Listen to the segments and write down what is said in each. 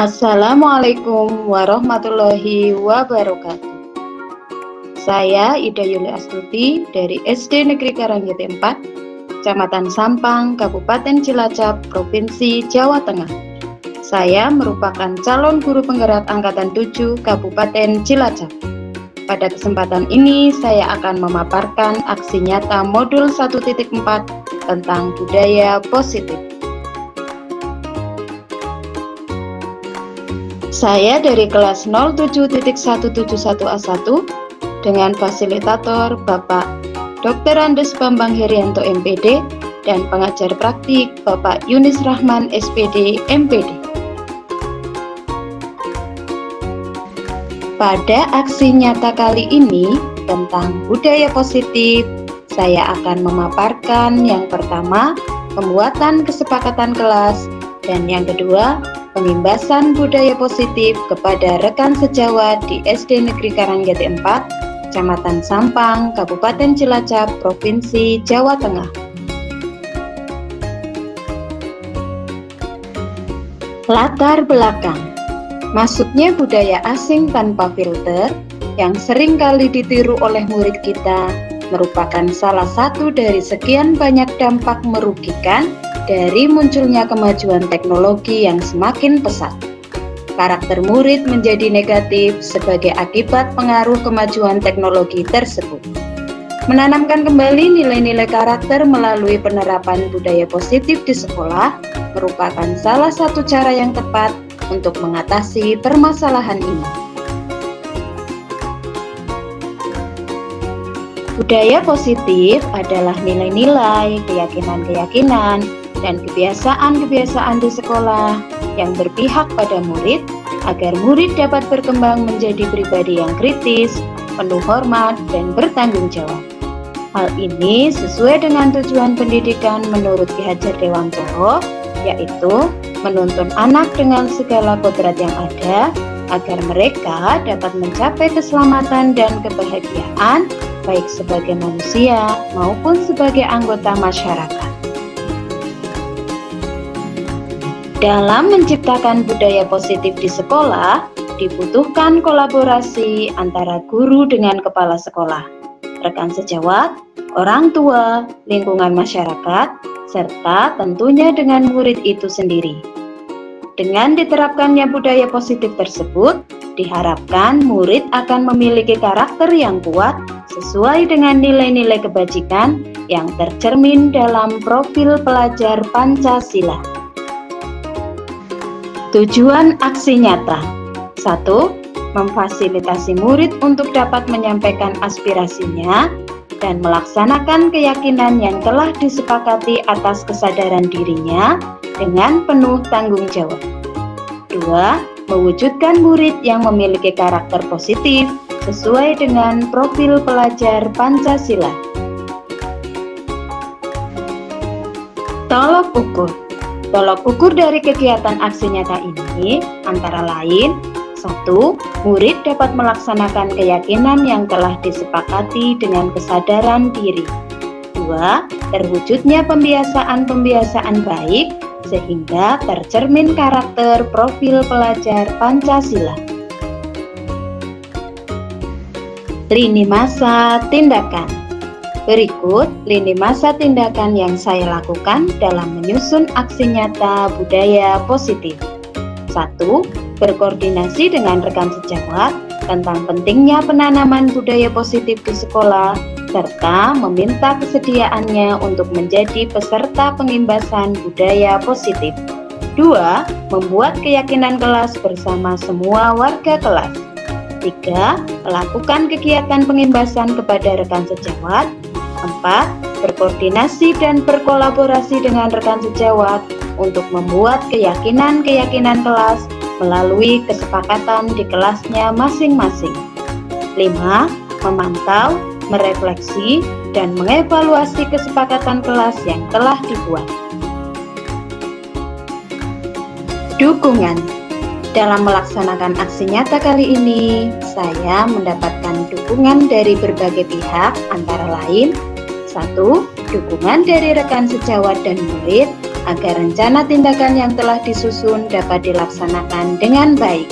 Assalamualaikum warahmatullahi wabarakatuh. Saya Ida Yuli Astuti dari SD Negeri Karangjati 4, Kecamatan Sampang, Kabupaten Cilacap, Provinsi Jawa Tengah. Saya merupakan calon guru penggerak Angkatan 7 Kabupaten Cilacap. Pada kesempatan ini saya akan memaparkan aksi nyata modul 1.4 tentang budaya positif. Saya dari kelas 07.171A1 dengan fasilitator Bapak Dr. Andes Bambang Herianto MPD dan pengajar praktik Bapak Yunis Rahman SPD MPD. Pada aksi nyata kali ini tentang budaya positif, saya akan memaparkan yang pertama, pembuatan kesepakatan kelas, dan yang kedua, pengimbasan budaya positif kepada rekan sejawat di SD Negeri Karangjati 4, Kecamatan Sampang, Kabupaten Cilacap, Provinsi Jawa Tengah. Latar belakang. Masuknya budaya asing tanpa filter yang sering kali ditiru oleh murid kita merupakan salah satu dari sekian banyak dampak merugikan dari munculnya kemajuan teknologi yang semakin pesat. Karakter murid menjadi negatif sebagai akibat pengaruh kemajuan teknologi tersebut. Menanamkan kembali nilai-nilai karakter melalui penerapan budaya positif di sekolah merupakan salah satu cara yang tepat untuk mengatasi permasalahan ini. Budaya positif adalah nilai-nilai, keyakinan-keyakinan, dan kebiasaan-kebiasaan di sekolah yang berpihak pada murid agar murid dapat berkembang menjadi pribadi yang kritis, penuh hormat, dan bertanggung jawab. Hal ini sesuai dengan tujuan pendidikan menurut Ki Hajar Dewantoro, yaitu menuntun anak dengan segala kodrat yang ada agar mereka dapat mencapai keselamatan dan kebahagiaan baik sebagai manusia maupun sebagai anggota masyarakat. Dalam menciptakan budaya positif di sekolah, dibutuhkan kolaborasi antara guru dengan kepala sekolah, rekan sejawat, orang tua, lingkungan masyarakat, serta tentunya dengan murid itu sendiri. Dengan diterapkannya budaya positif tersebut, diharapkan murid akan memiliki karakter yang kuat sesuai dengan nilai-nilai kebajikan yang tercermin dalam profil pelajar Pancasila. Tujuan aksi nyata. 1. Memfasilitasi murid untuk dapat menyampaikan aspirasinya dan melaksanakan keyakinan yang telah disepakati atas kesadaran dirinya dengan penuh tanggung jawab. 2. Mewujudkan murid yang memiliki karakter positif sesuai dengan profil pelajar Pancasila. Tolok ukur. Tolok ukur dari kegiatan aksi nyata ini antara lain: 1. Murid dapat melaksanakan keyakinan yang telah disepakati dengan kesadaran diri. 2. Terwujudnya pembiasaan-pembiasaan baik sehingga tercermin karakter profil pelajar Pancasila. Lini masa tindakan. Berikut lini masa tindakan yang saya lakukan dalam menyusun aksi nyata budaya positif. 1. Berkoordinasi dengan rekan sejawat tentang pentingnya penanaman budaya positif di sekolah, serta meminta kesediaannya untuk menjadi peserta pengimbasan budaya positif. 2. Membuat keyakinan kelas bersama semua warga kelas. 3. Melakukan kegiatan pengimbasan kepada rekan sejawat. 4. Berkoordinasi dan berkolaborasi dengan rekan sejawat untuk membuat keyakinan-keyakinan kelas melalui kesepakatan di kelasnya masing-masing. 5. Memantau, merefleksi, dan mengevaluasi kesepakatan kelas yang telah dibuat. Dukungan. Dalam melaksanakan aksi nyata kali ini, saya mendapatkan dukungan dari berbagai pihak antara lain: 1. Dukungan dari rekan sejawat dan murid agar rencana tindakan yang telah disusun dapat dilaksanakan dengan baik,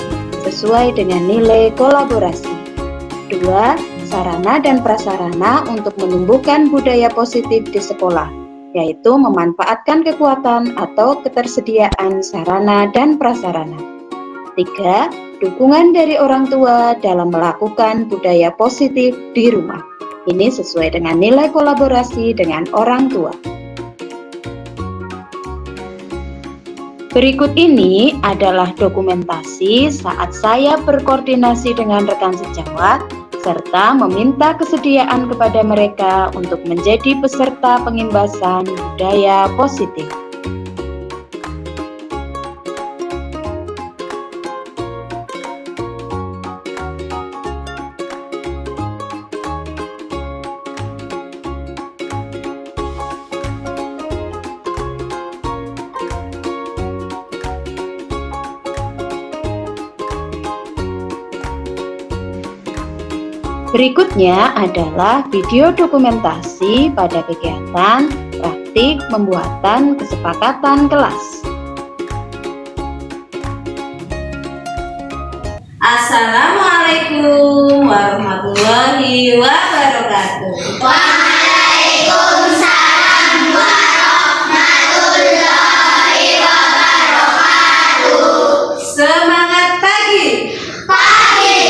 sesuai dengan nilai kolaborasi. 2. Sarana dan prasarana untuk menumbuhkan budaya positif di sekolah, yaitu memanfaatkan kekuatan atau ketersediaan sarana dan prasarana. 3. Dukungan dari orang tua dalam melakukan budaya positif di rumah. Ini sesuai dengan nilai kolaborasi dengan orang tua. Berikut ini adalah dokumentasi saat saya berkoordinasi dengan rekan sejawat serta meminta kesediaan kepada mereka untuk menjadi peserta pengimbasan budaya positif. Berikutnya adalah video dokumentasi pada kegiatan praktik pembuatan kesepakatan kelas. Assalamualaikum warahmatullahi wabarakatuh. Waalaikumsalam warahmatullahi wabarakatuh. Semangat pagi. Pagi,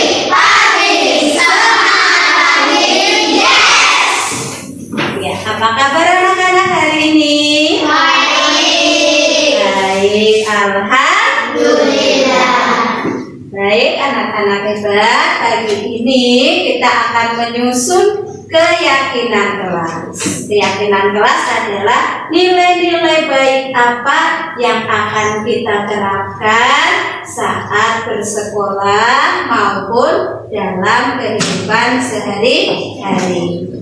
semangat pagi, yes. Ya, apa kabar anak-anak hari ini? Baik, alhamdulillah. Baik, anak-anak hebat, pagi ini kita akan menyusun keyakinan kelas. Keyakinan kelas adalah nilai-nilai baik apa yang akan kita terapkan saat bersekolah maupun dalam kehidupan sehari-hari.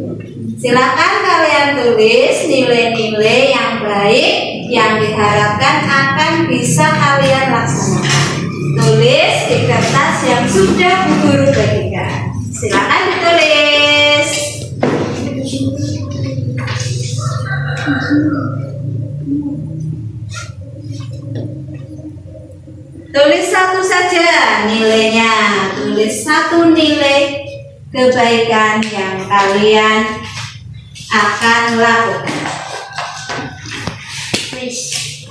Silakan kalian tulis nilai-nilai yang baik yang diharapkan akan bisa kalian laksanakan. Tulis di kertas yang sudah Bu Guru bagikan. Silakan ditulis. Tulis satu saja nilainya. Tulis satu nilai kebaikan yang kalian akan lakukan.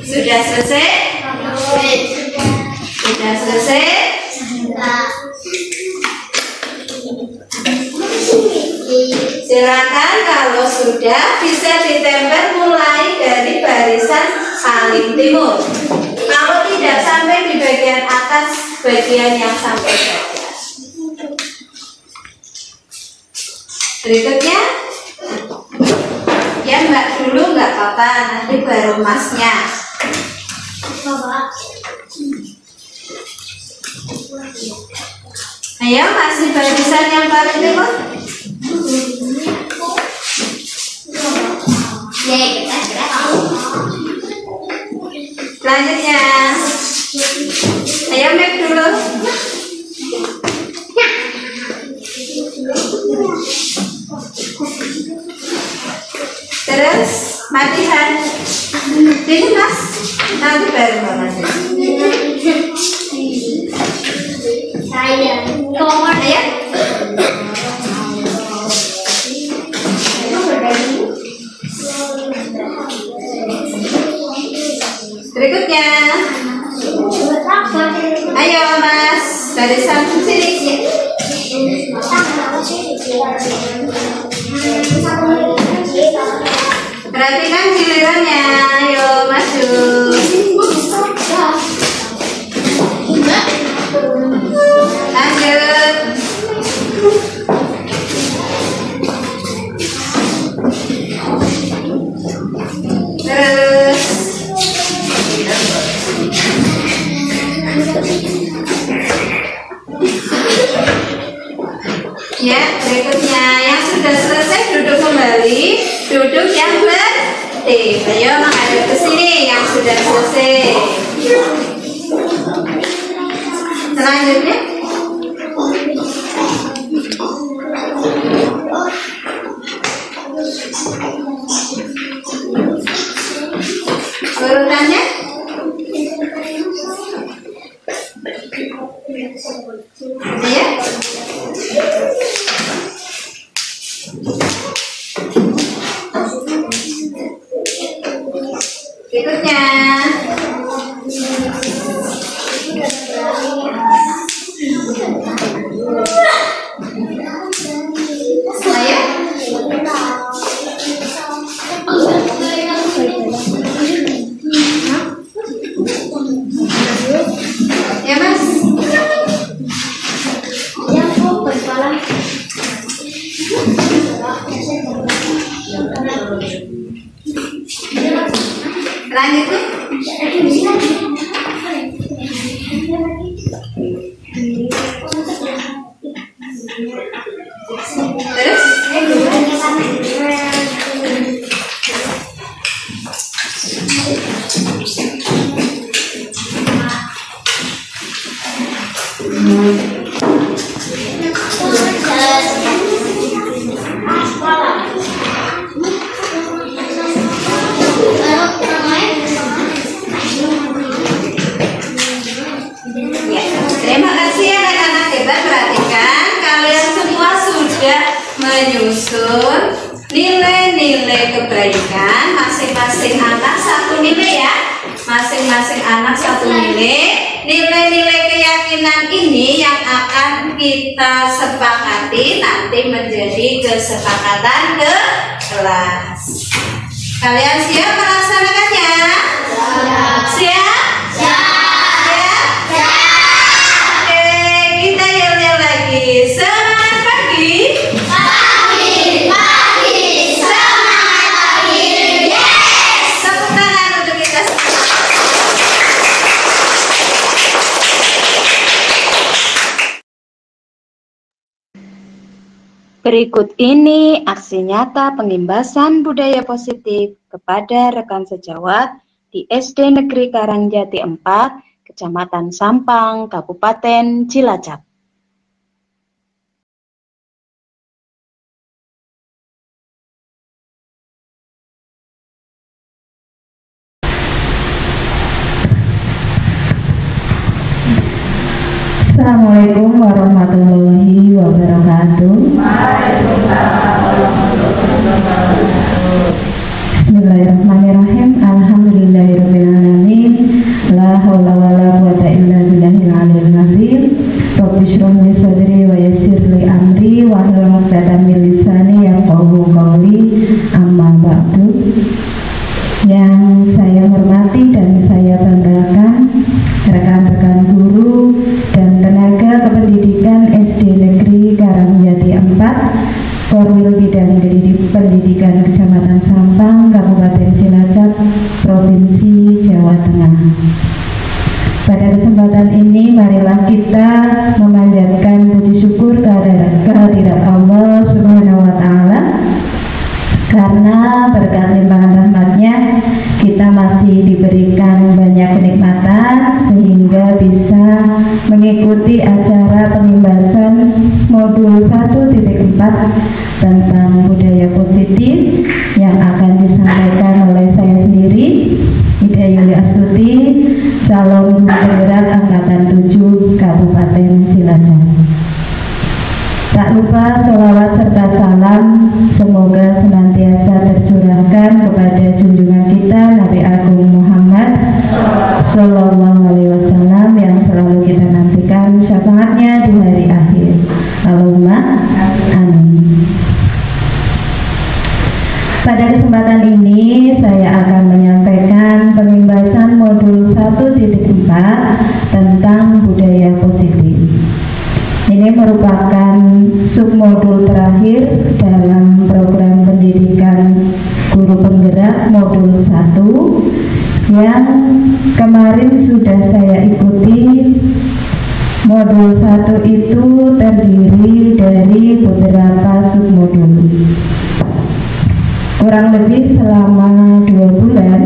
Sudah selesai? Sudah selesai? Silakan kalau sudah bisa ditempel mulai dari barisan paling timur. Kalau tidak sampai di bagian atas, bagian yang sampai saja. Berikutnya, ya Mbak dulu nggak apa-apa, nanti baru Masnya. Ayo, masih barisan yang paling timur. Selanjutnya, ayo Mek dulu. Terus Matihan. Ini Mas, nanti baru Mama. Saya Komor ya. Berikutnya, ayo Mas, barisan sini. Perhatikan gilirannya, ayo maju. Lanjut. Terus. Ya, berikutnya yang sudah selesai duduk kembali, duduk yang bertertib. Ayo menghadap ke sini yang sudah selesai. Selanjutnya, turun Ya. Berikutnya. Ayo. Ya, Mas. Lanjut. Terima kasih anak-anak hebat. Perhatikan, kalian semua sudah menyusun nilai-nilai kebaikan. Masing-masing anak satu nilai ya. Masing-masing anak satu nilai. Nilai-nilai keyakinan ini yang akan kita sepakati nanti menjadi kesepakatan ke kelas. Kalian siap melaksanakannya? Siap? Semangat pagi. Semangat pagi. Yes. Tepuk tangan untuk kita semua. Berikut ini aksi nyata pengimbasan budaya positif kepada rekan sejawat di SD Negeri Karangjati 4, Kecamatan Sampang, Kabupaten Cilacap. Assalamualaikum warahmatullahi wabarakatuh. Bismillahirrahmanirrahim. Alhamdulillahirrahmanirrahim. La haula wa la quwata illa billahil aliyyil azim. Rabbi shrah li sadri wa yassir li amri wa hlul 'uqdatam min lisani yafqahu qawli. Amma ba'du. Yang saya hormati dan saya banggakan rekan-rekan guru dan tenaga kependidikan SD Negeri Karangjati 4, Korwil Bidang Pendidikan Kecamatan Sampang, Kabupaten Cilacap, Provinsi Jawa Tengah. Pada kesempatan ini, marilah kita memanjatkan puji syukur kehadirat Allah Subhanahu wa Ta'ala, karena berkat limpahan rahmatnya kita masih diberikan banyak kenikmatan sehingga bisa mengikuti acara pengimbasan modul 1.4 tentang budaya positif yang akan disampaikan oleh saya sendiri, Ida Yuli Astuti, calon penggerak angkatan 7 Kabupaten Cilacap. Tak lupa sholawat serta salam semoga senantiasa tercurahkan kepada junjungan kita Nabi Agung Muhammad Sallallahu Alaihi Wasallam yang selalu kita nantikan syafaatnya di hari akhir. Allahumma amin. Pada kesempatan ini saya akan menyampaikan pengimbasan modul 1.4 tentang budaya positif. Ini merupakan submodul terakhir dalam program pendidikan guru penggerak modul 1 yang kemarin sudah saya ikuti. Modul 1 itu terdiri dari beberapa submodul. Kurang lebih selama 2 bulan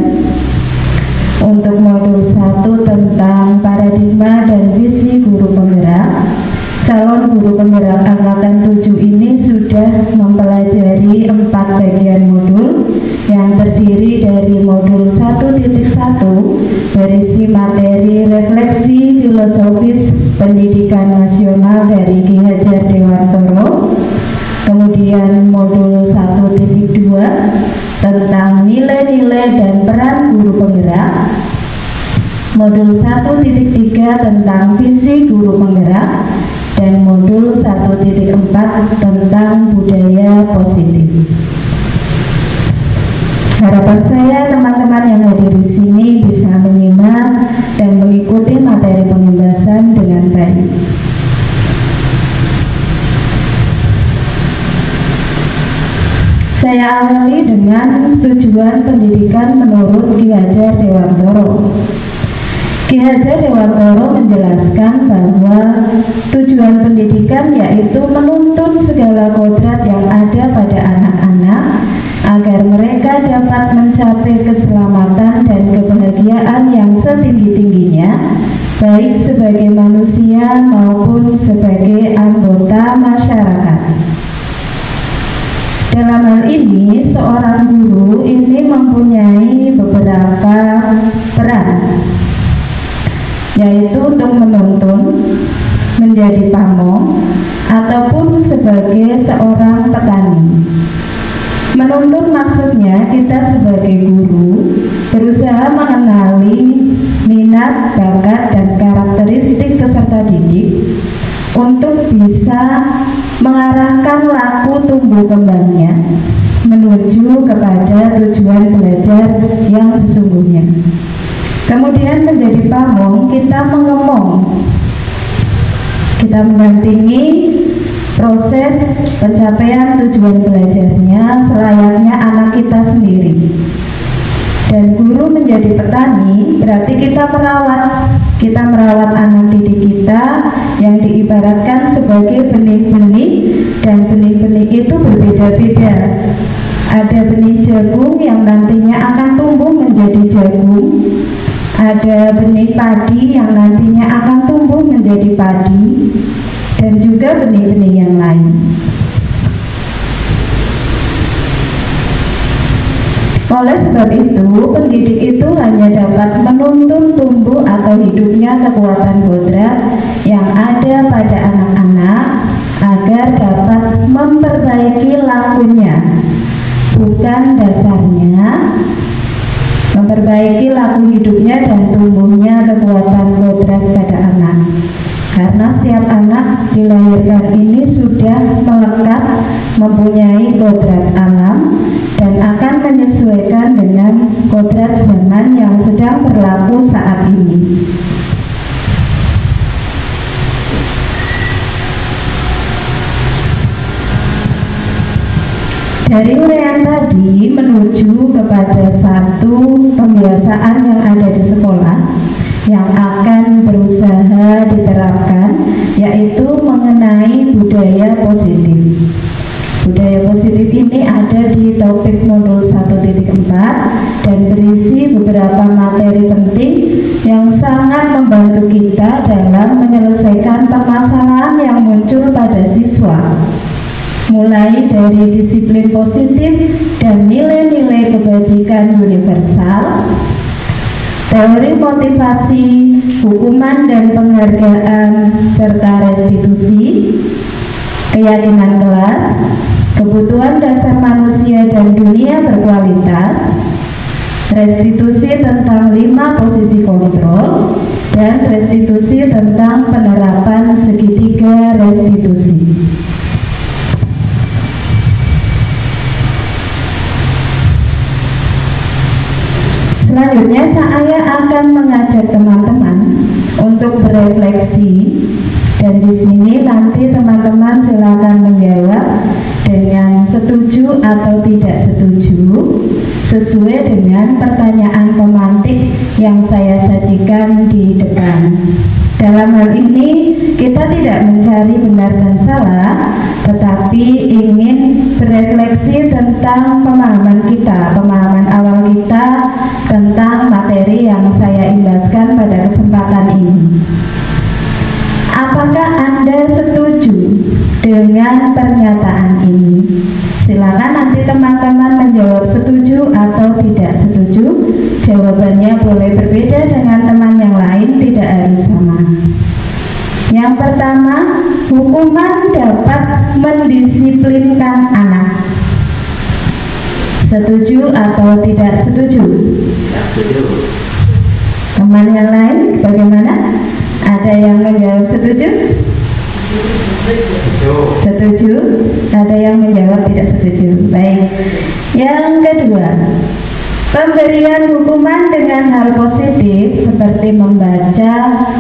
untuk modul 1 tentang paradigma dan visi guru penggerak, calon guru penggerak angkatan 7 ini sudah mempelajari 4 bagian modul yang terdiri dari modul 1.1 berisi materi refleksi filosofis pendidikan nasional dari Ki Hajar Dewantoro, kemudian modul 1.2 tentang nilai-nilai dan peran guru penggerak, modul 1.3 tentang visi guru penggerak, dan modul 1.4 tentang budaya positif. Harapan saya teman-teman yang hadir di sini bisa menyimak dan mengikuti materi pembahasan dengan baik. Saya awali dengan tujuan pendidikan menurut Ki Hajar Dewantoro. Ki Hajar Dewantoro menjelaskan bahwa tujuan pendidikan yaitu menuntun segala kodrat yang ada pada anak-anak agar mereka dapat mencapai keselamatan dan kebahagiaan yang setinggi-tingginya, baik sebagai manusia maupun sebagai anggota masyarakat. Dalam hal ini, seorang guru ini mempunyai beberapa peran, yaitu untuk menuntun, menjadi pamong, ataupun sebagai seorang petani. Menuntun maksudnya kita sebagai guru berusaha mengenali minat, bakat, dan karakteristik peserta didik untuk bisa mengarahkan laku tumbuh kembangnya menuju kepada tujuan belajar yang sesungguhnya. Kemudian menjadi pamong, kita mengemong, kita mendampingi proses pencapaian tujuan belajarnya selayaknya anak kita sendiri. Dan guru menjadi petani berarti kita merawat anak didik kita yang diibaratkan sebagai benih-benih, dan benih-benih itu berbeda-beda. Ada benih jagung yang nantinya akan tumbuh menjadi jagung, ada benih padi yang nantinya akan tumbuh menjadi padi, dan juga benih-benih yang lain. Oleh sebab itu, pendidik itu hanya dapat menuntun tumbuh atau hidupnya kekuatan kodrat yang ada pada anak-anak agar dapat memperbaiki lakunya, bukan dasarnya, memperbaiki laku hidupnya dan tumbuhnya kekuatan kodrat pada anak. Karena setiap anak dilahirkan ini sudah melekat mempunyai kodrat alam dan akan menyesuaikan dengan kodrat zaman yang sedang berlaku saat ini. Dari uraian tadi menuju kepada satu pembiasaan yang ada di sekolah yang akan berusaha diterapkan, yaitu mengenai budaya positif. Budaya positif ini ada di topik modul 1.4 dan berisi beberapa materi penting yang sangat membantu kita dalam menyelesaikan permasalahan yang muncul pada siswa, mulai dari disiplin positif dan nilai-nilai kebajikan universal, teori motivasi, hukuman dan penghargaan, serta restitusi, keyakinan kelas, kebutuhan dasar manusia dan dunia berkualitas, restitusi tentang 5 posisi kontrol, dan restitusi tentang penerapan segitiga restitusi. Selanjutnya saya akan mengajak teman-teman untuk berefleksi, dan di sini nanti teman-teman silakan menjawab dengan setuju atau tidak setuju sesuai dengan pertanyaan pemantik yang saya sajikan di depan. Dalam hal ini kita tidak mencari benar dan salah, tetapi ingin berefleksi tentang pemahaman kita, pemahaman awal kita tentang materi yang saya imbaskan pada kesempatan ini. Apakah Anda setuju dengan pernyataan ini? Silakan nanti teman-teman menjawab setuju atau tidak setuju. Jawabannya boleh berbeda dengan teman yang lain, tidak harus sama. Yang pertama, hukuman dapat mendisiplinkan anak. Setuju atau tidak setuju? Setuju. Teman yang lain bagaimana? Ada yang menjawab setuju? Setuju. Ada yang menjawab tidak setuju. Baik. Yang kedua, pemberian hukuman dengan hal positif seperti membaca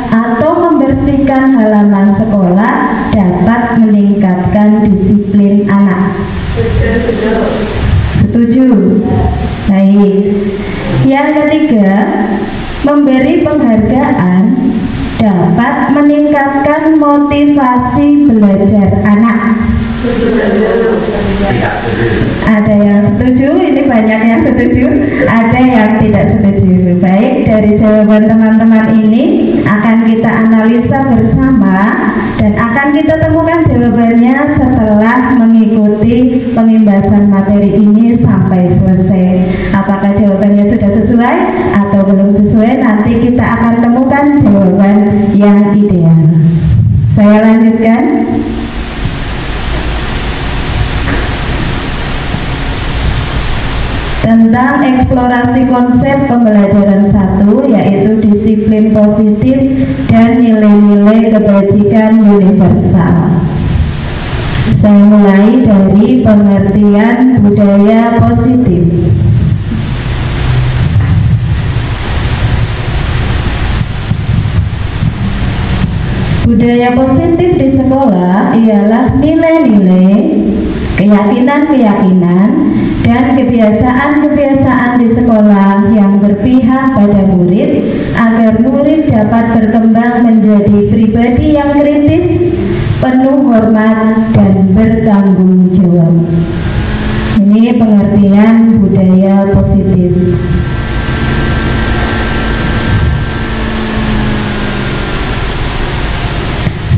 atau membersihkan halaman sekolah dapat meningkatkan disiplin anak. Setuju. Baik. Yang ketiga, memberi penghargaan dapat meningkatkan motivasi belajar anak. Ada yang setuju, ini banyak yang setuju, ada yang tidak setuju. Baik, dari jawaban teman-teman ini akan kita analisa bersama dan akan kita temukan jawabannya setelah mengikuti pembahasan materi ini sampai selesai. Apakah jawabannya sudah sesuai atau belum sesuai, nanti kita akan temukan jawaban yang ideal. Saya lanjutkan. Tentang eksplorasi konsep pembelajaran 1, yaitu disiplin positif dan nilai-nilai kebajikan universal. Saya mulai dari pengertian budaya positif. Budaya positif di sekolah ialah nilai-nilai, keyakinan-keyakinan, dan kebiasaan-kebiasaan di sekolah yang berpihak pada murid agar murid dapat berkembang menjadi pribadi yang kritis, penuh hormat, dan bertanggung jawab. Ini pengertian budaya positif.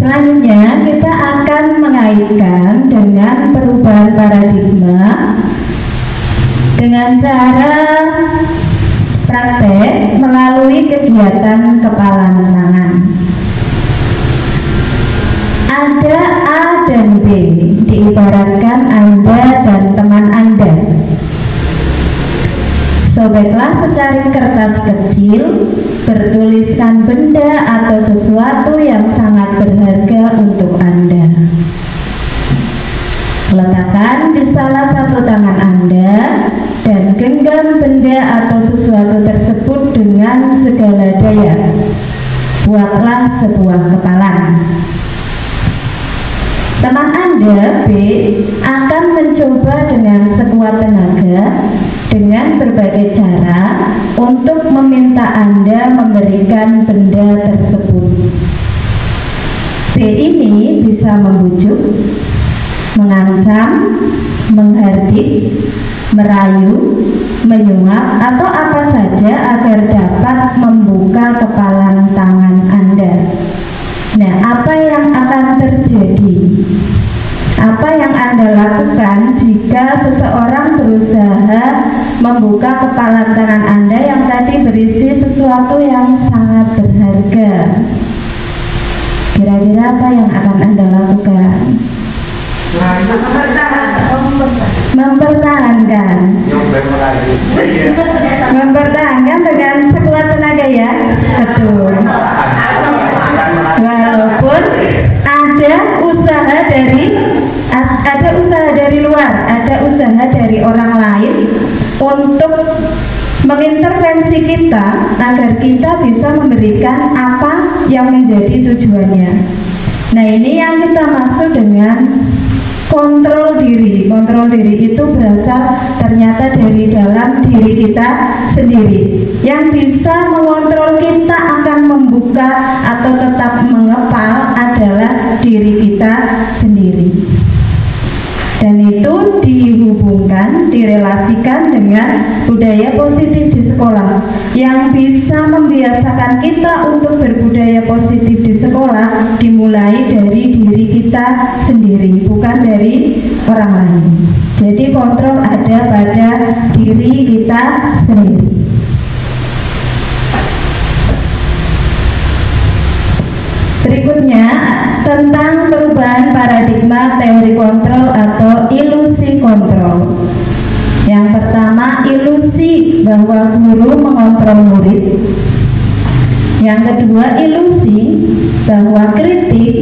Selanjutnya kita akan mengaitkan dengan perubahan paradigma dengan cara praktek melalui kegiatan kepalan tangan. Ada A dan B, diibaratkan Anda dan teman Anda. Sobeklah secari kertas kecil, bertuliskan benda atau sesuatu yang sangat berharga untuk Anda. Letakkan di salah satu tangan Anda dan genggam benda atau sesuatu tersebut dengan segala daya. Buatlah sebuah kepalan. Teman Anda, B, akan mencoba dengan sekuat tenaga dengan berbagai cara untuk meminta Anda memberikan benda tersebut. B ini bisa membujuk, mengancam, menghardik, merayu, menyuap, atau apa saja agar dapat membuka kepalan tangan Anda. Nah, apa yang akan terjadi? Apa yang Anda lakukan jika seseorang berusaha membuka kepalan tangan Anda yang tadi berisi sesuatu yang sangat berharga? Kira-kira apa yang akan Anda lakukan? Mempertahankan. Mempertahankan dengan sekuat tenaga, ya? Betul. Walaupun ada usaha dari luar, ada usaha dari orang lain untuk mengintervensi kita agar kita bisa memberikan apa yang menjadi tujuannya. Nah, ini yang kita maksud dengan kontrol diri. Kontrol diri itu berasal ternyata dari dalam diri kita sendiri. Yang bisa mengontrol kita akan membuka atau tetap mengepal adalah diri kita sendiri. Dan itu dihubungkan, direlasikan dengan budaya positif di sekolah. Yang bisa membiasakan kita untuk berbudaya positif di sekolah dimulai dari diri kita sendiri, bukan dari orang lain. Jadi kontrol ada pada diri kita sendiri. Berikutnya tentang perubahan paradigma teori kontrol atau ilusi kontrol. Yang pertama, ilusi bahwa guru mengontrol murid. Yang kedua, ilusi bahwa kritik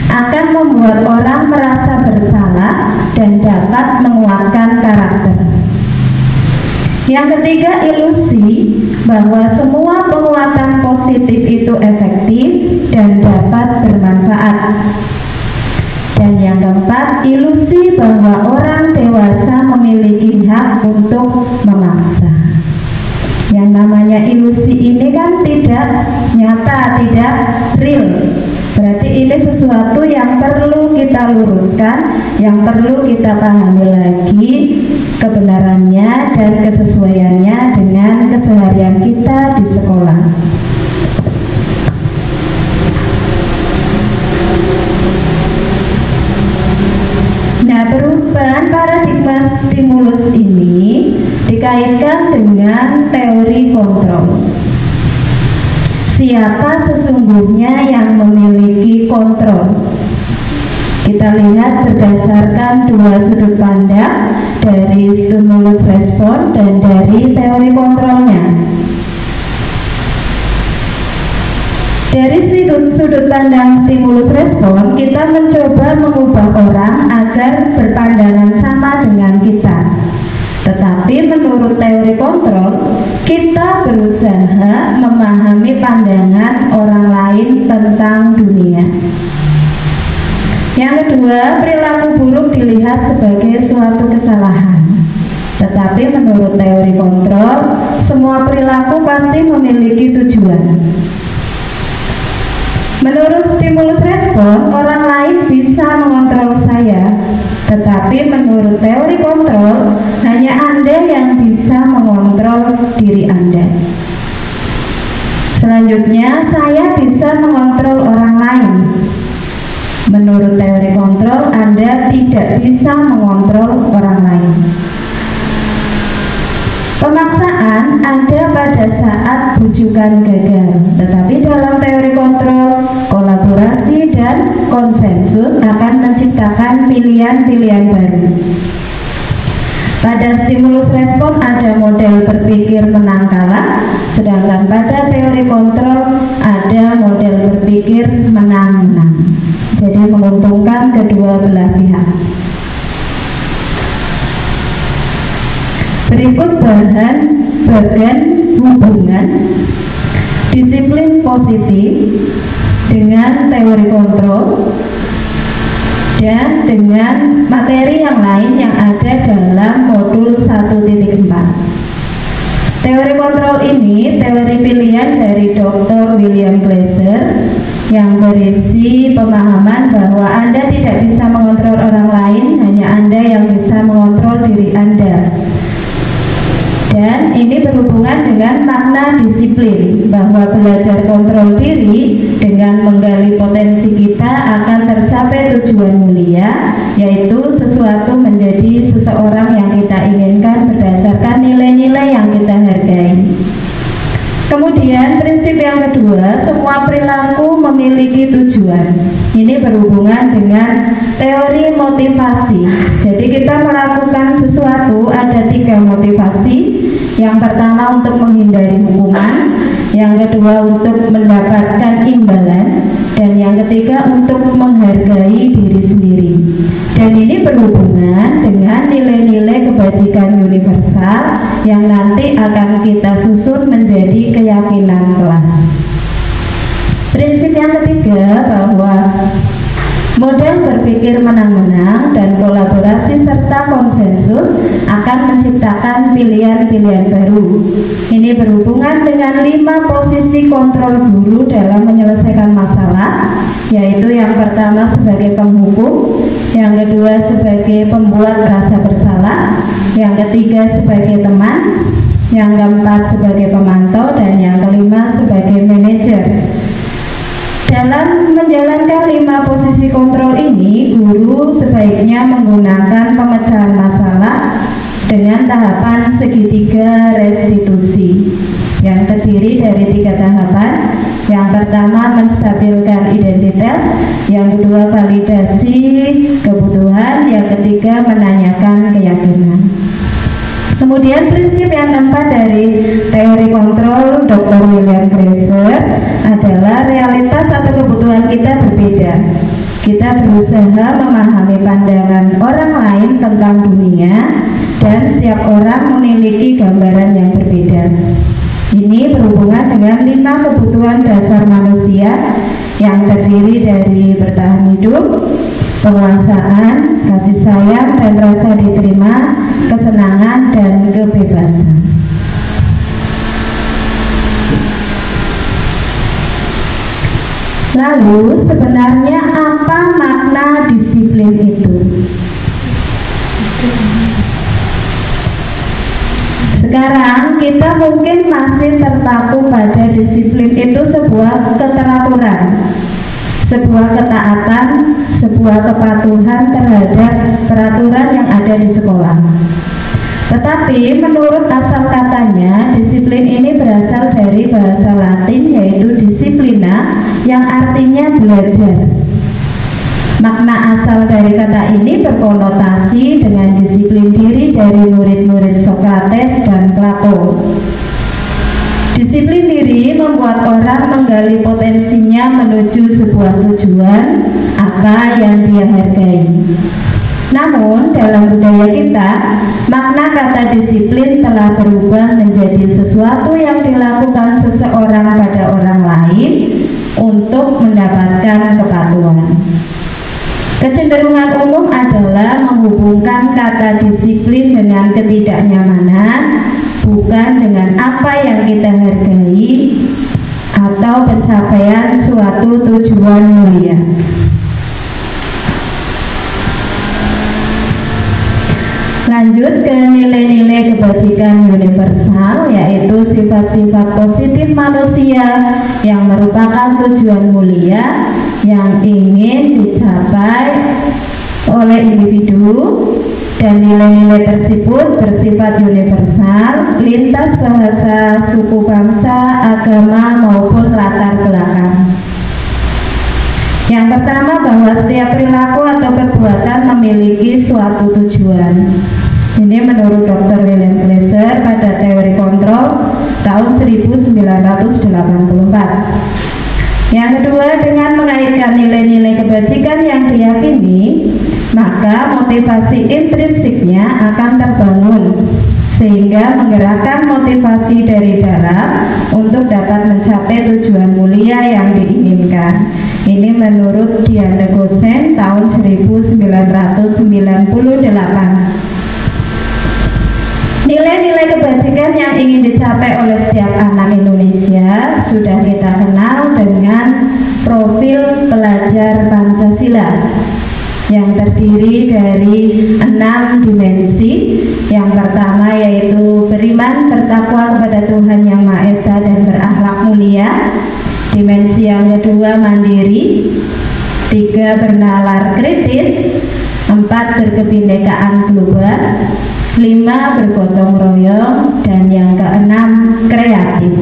akan membuat orang merasa bersalah dan dapat menguatkan karakter. Yang ketiga, ilusi bahwa semua penguatan positif itu efektif dan dapat bermanfaat. Dan yang keempat, ilusi bahwa orang dewasa memiliki hak untuk memaksa. Yang namanya ilusi ini kan tidak nyata, tidak real. Berarti ini sesuatu yang perlu kita luruskan, yang perlu kita pahami lagi kebenarannya dan kesesuaiannya dengan keseharian kita di sekolah. Nah, perubahan paradigma stimulus ini dikaitkan dengan teori kontrol. Siapa sesungguhnya yang memiliki kontrol? Kita lihat berdasarkan dua sudut pandang, dari stimulus respon dan dari teori kontrolnya. Dari sudut pandang stimulus respon, kita mencoba mengubah orang agar berpandangan sama dengan kita. Tetapi menurut teori kontrol, kita berusaha memahami pandangan orang lain tentang dunia. Yang kedua, perilaku buruk dilihat sebagai suatu kesalahan. Tetapi menurut teori kontrol, semua perilaku pasti memiliki tujuan. Menurut stimulus respon, orang lain bisa mengontrol saya. Tetapi menurut teori kontrol, hanya Anda yang bisa mengontrol diri Anda. Selanjutnya, saya bisa mengontrol orang lain. Menurut teori kontrol, Anda tidak bisa mengontrol orang lain. Pemaksaan ada pada saat bujukan gagal, tetapi dalam teori kontrol, kolaborasi dan konsensus akan menciptakan pilihan-pilihan baru. Pada stimulus respon ada model berpikir menang kalah, sedangkan pada teori kontrol ada model berpikir menang-menang. Jadi menguntungkan kedua belah pihak. Berikut bagian hubungan disiplin positif dengan teori kontrol dan dengan materi yang lain yang ada dalam modul 1.4. Teori kontrol ini teori pilihan dari Dr. William Glasser yang berisi pemahaman bahwa Anda tidak bisa mengontrol orang lain, hanya Anda yang bisa mengontrol diri Anda. Dan ini berhubungan dengan makna disiplin, bahwa belajar kontrol diri dengan menggali potensi kita akan tercapai tujuan mulia, yaitu sesuatu menjadi seseorang yang kita inginkan berdasarkan nilai-nilai yang kita hargai. Kemudian prinsip yang kedua, semua perilaku memiliki tujuan. Ini berhubungan dengan teori motivasi. Jadi kita melakukan sesuatu ada 3 motivasi. Yang pertama untuk menghindari hukuman, yang kedua untuk mendapatkan imbalan, dan yang ketiga untuk menghargai diri sendiri. Dan ini berhubungan dengan nilai-nilai kebajikan universal yang nanti akan kita susun menjadi keyakinan kelas. Prinsip yang ketiga bahwa model berpikir menang-menang dan kolaborasi serta konsensus akan menciptakan pilihan-pilihan baru. Ini berhubungan dengan 5 posisi kontrol guru dalam menyelesaikan masalah, yaitu yang pertama sebagai penghukum, yang kedua sebagai pembuat rasa bersalah, yang ketiga sebagai teman, yang keempat sebagai pemantau, dan yang kelima sebagai manajer. Dalam menjalankan 5 posisi kontrol ini, guru sebaiknya menggunakan pemecahan masalah dengan tahapan segitiga restitusi yang terdiri dari 3 tahapan. Yang pertama, menstabilkan identitas, yang kedua, validasi kebutuhan, yang ketiga, menanyakan keyakinan. Kemudian prinsip yang keempat dari teori kontrol Dr. William Glaser adalah realitas atau kebutuhan kita berbeda. Kita berusaha memahami pandangan orang lain tentang dunia, dan setiap orang memiliki gambaran yang berbeda. Ini berhubungan dengan 5 kebutuhan dasar manusia yang terdiri dari bertahan hidup, penguasaan, kasih sayang dan rasa diterima, kesenangan dan kebebasan. Lalu sebenarnya apa makna disiplin itu? Sekarang kita mungkin masih terpaku pada disiplin itu sebuah keteraturan, sebuah ketaatan, sebuah kepatuhan terhadap peraturan yang ada di sekolah. Tetapi menurut asal katanya, disiplin ini berasal dari bahasa Latin yaitu disiplina, yang artinya belajar. Makna asal dari kata ini berkonotasi dengan disiplin diri dari murid-murid Sokrates dan Plato. Disiplin diri membuat orang menggali potensinya menuju sebuah tujuan apa yang dia hargai. Namun dalam budaya kita, makna kata disiplin telah berubah menjadi sesuatu yang dilakukan seseorang pada orang lain untuk mendapatkan kepatuhan. Kecenderungan umum adalah menghubungkan kata disiplin dengan ketidaknyamanan, bukan dengan apa yang kita hargai atau pencapaian suatu tujuan mulia. Lanjut ke nilai-nilai kebajikan universal, yaitu sifat-sifat positif manusia yang merupakan tujuan mulia yang ingin dicapai oleh individu, dan nilai-nilai tersebut bersifat universal, lintas bahasa, suku, bangsa, agama maupun latar belakang. Yang pertama, bahwa setiap perilaku atau perbuatan memiliki suatu tujuan. Ini menurut Dr. William Glaser pada teori kontrol tahun 1984. Yang kedua, dengan mengaitkan nilai-nilai kebajikan yang diyakini, maka motivasi intrinsiknya akan terbangun, sehingga menggerakkan motivasi dari dalam untuk dapat mencapai tujuan mulia yang diinginkan. Ini menurut Diana Gosen tahun 1998. Nilai-nilai kebajikan yang ingin dicapai oleh setiap anak Indonesia sudah kita kenal dengan profil pelajar Pancasila yang terdiri dari 6 dimensi. Yang pertama yaitu beriman, bertakwa kepada Tuhan Yang Maha Esa dan berakhlak mulia. Dimensi yang kedua mandiri, 3 bernalar kritis, 4 berkebinekaan global, 5 bergotong royong, dan yang keenam kreatif.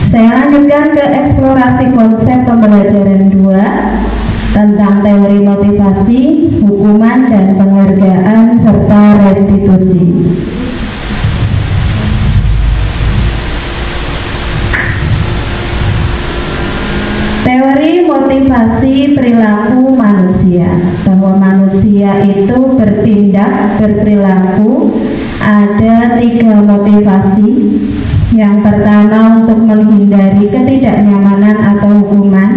Saya lanjutkan ke eksplorasi konsep pembelajaran 2 tentang teori motivasi, hukuman, dan penghargaan serta restitusi. Teori motivasi perilaku manusia, bahwa manusia itu bertindak, berperilaku, ada 3 motivasi. Yang pertama untuk menghindari ketidaknyamanan atau hukuman.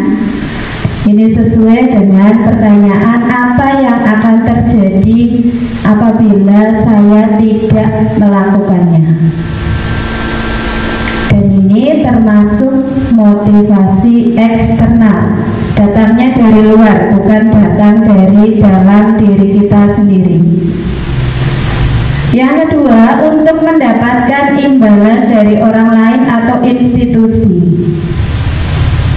Ini sesuai dengan pertanyaan apa yang akan terjadi apabila saya tidak melakukannya. Dan ini termasuk motivasi eksternal, datangnya dari luar, bukan datang dari dalam diri kita sendiri. Yang kedua, untuk mendapatkan imbalan dari orang lain atau institusi.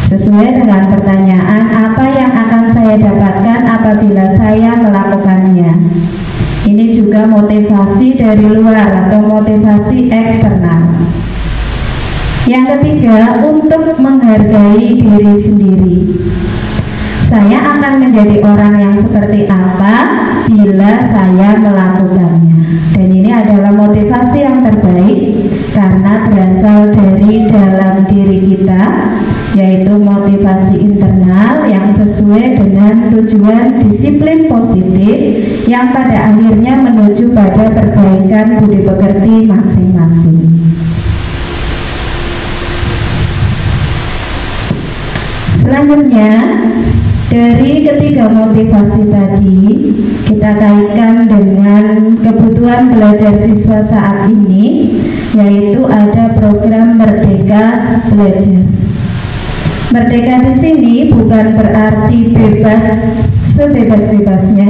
Sesuai dengan pertanyaan, apa yang akan saya dapatkan apabila saya melakukannya? Ini juga motivasi dari luar atau motivasi eksternal. Yang ketiga, untuk menghargai diri sendiri. Saya akan menjadi orang yang seperti apa bila saya melakukannya. Dan ini adalah motivasi yang terbaik karena berasal dari dalam diri kita, yaitu motivasi internal yang sesuai dengan tujuan disiplin positif yang pada akhirnya menuju pada perbaikan budi pekerti masing-masing. Selanjutnya, dari ketiga motivasi tadi, kita kaitkan dengan kebutuhan belajar siswa saat ini, yaitu ada program Merdeka Belajar. Merdeka di sini bukan berarti bebas sebebas-bebasnya,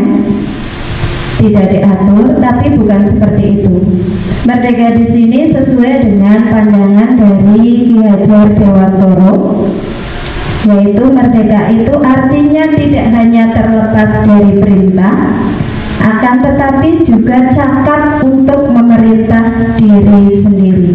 tidak diatur, tapi bukan seperti itu. Merdeka di sini sesuai dengan pandangan dari Ki Hajar Dewantoro, yaitu merdeka itu artinya tidak hanya terlepas dari perintah, akan tetapi juga cakap untuk memerintah diri sendiri.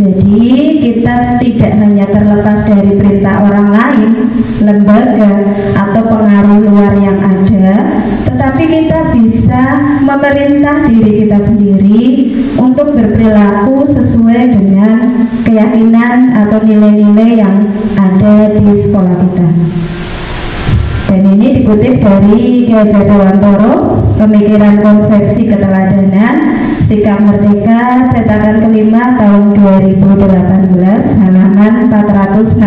Jadi kita tidak hanya terlepas dari perintah orang lain, lembaga atau pengaruh luar yang ada, tetapi kita bisa memerintah diri kita sendiri untuk berperilaku sesuai dengan keyakinan atau nilai-nilai yang ada di sekolah kita. Dan ini dikutip dari Ki Hajar Dewantoro, Pemikiran Konsepsi Keteladanan, Sikap Merdeka, cetakan kelima tahun 2018, halaman 469.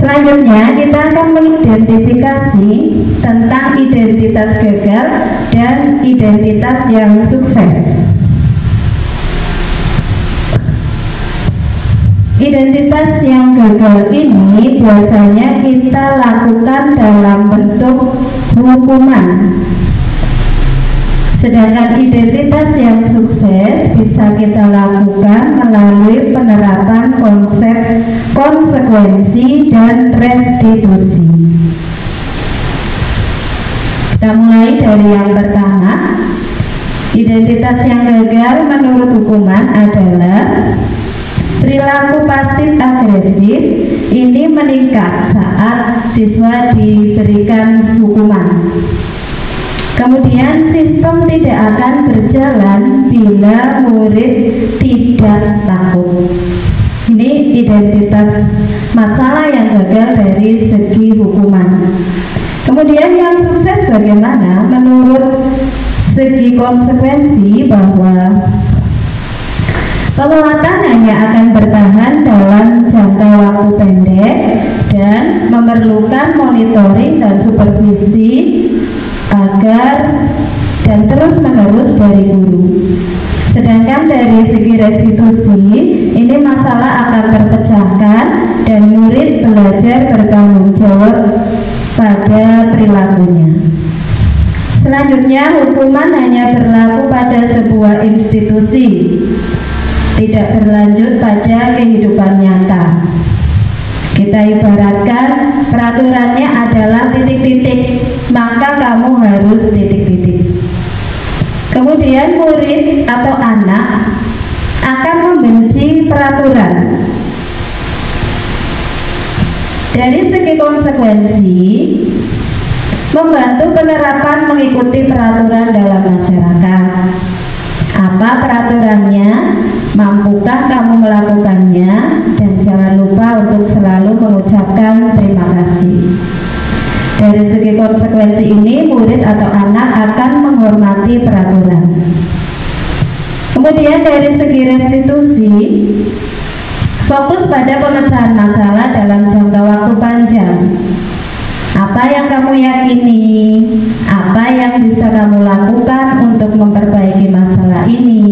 Selanjutnya kita akan mengidentifikasi tentang identitas gagal dan identitas yang sukses. Identitas yang gagal ini biasanya kita lakukan dalam bentuk hukuman. Sedangkan identitas yang sukses bisa kita lakukan melalui penerapan konsep konsekuensi dan restitusi. Kita mulai dari yang pertama. Identitas yang gagal menurut hukuman adalah perilaku pasif agresif. Ini meningkat saat siswa diberikan hukuman. Kemudian sistem tidak akan berjalan bila murid tidak takut. Ini identitas masalah yang gagal dari segi hukuman. Kemudian yang sukses bagaimana? Menurut segi konsekuensi, bahwa penguatan hanya akan bertahan dalam jangka waktu pendek dan memerlukan monitoring dan supervisi agar dan terus menerus dari guru. Sedangkan dari segi restitusi, ini masalah akan terpecahkan dan murid belajar bertanggung jawab pada perilakunya. Selanjutnya, hukuman hanya berlaku pada sebuah institusi, tidak berlanjut pada kehidupan nyata. Kita ibaratkan peraturannya adalah titik-titik, maka kamu harus titik-titik. Kemudian murid atau anak akan membenci peraturan. Dari segi konsekuensi, membantu penerapan mengikuti peraturan dalam masyarakat. Apa peraturannya? Mampukah kamu melakukannya? Dan jangan lupa untuk selalu mengucapkan terima kasih. Dari segi konsekuensi ini, murid atau anak akan menghormati peraturan. Kemudian dari segi restitusi, fokus pada pemecahan masalah dalam jangka waktu panjang. Apa yang kamu yakini? Apa yang bisa kamu lakukan untuk memperbaiki masalah ini?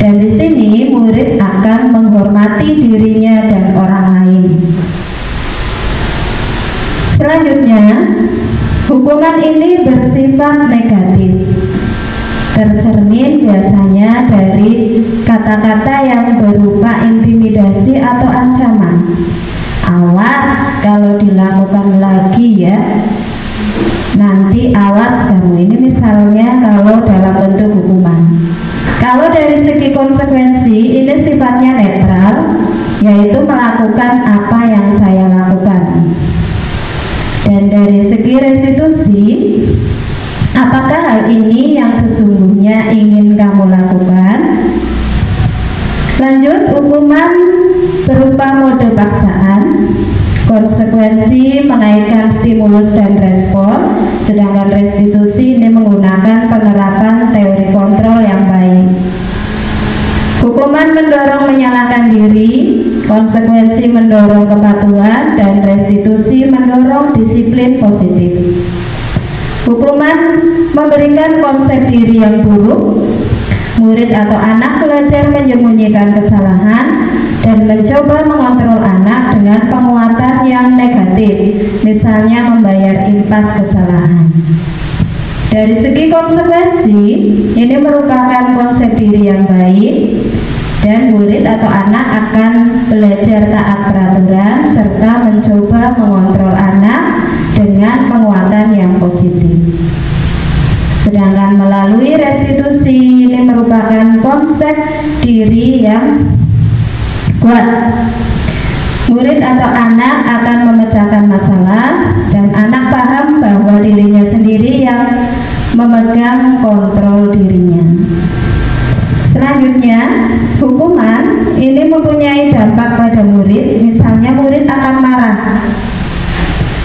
Dan di sini murid akan menghormati menghormati dirinya dan orang lain. Selanjutnya, hukuman ini bersifat negatif, tercermin biasanya dari kata-kata yang berupa intimidasi atau ancaman. Awas kalau dilakukan lagi ya, nanti awas kamu. Ini misalnya kalau dalam bentuk hukuman. Kalau dari segi konsekuensi ini sifatnya netral, yaitu melakukan apa yang saya lakukan. Dan dari segi restitusi, apakah hal ini yang sesungguhnya ingin kamu lakukan? Lanjut, hukuman berupa mode paksaan, konsekuensi menaikkan stimulus dan respon, sedangkan restitusi ini menggunakan penerapan teori kontrol yang baik. Hukuman mendorong menyalahkan diri, konsekuensi mendorong kepatuhan, dan restitusi mendorong disiplin positif. Hukuman memberikan konsep diri yang buruk. Murid atau anak belajar menyembunyikan kesalahan dan mencoba mengontrol anak dengan penguatan yang negatif, misalnya membayar impas kesalahan. Dari segi konsekuensi, ini merupakan konsep diri yang baik, dan murid atau anak akan belajar taat peraturan serta mencoba mengontrol anak dengan penguatan yang positif. Sedangkan melalui restitusi ini merupakan konsep diri yang kuat. Murid atau anak akan memecahkan masalah dan anak paham bahwa dirinya sendiri yang memegang kontrol dirinya. Selanjutnya, hukuman ini mempunyai dampak pada murid. Misalnya murid akan marah,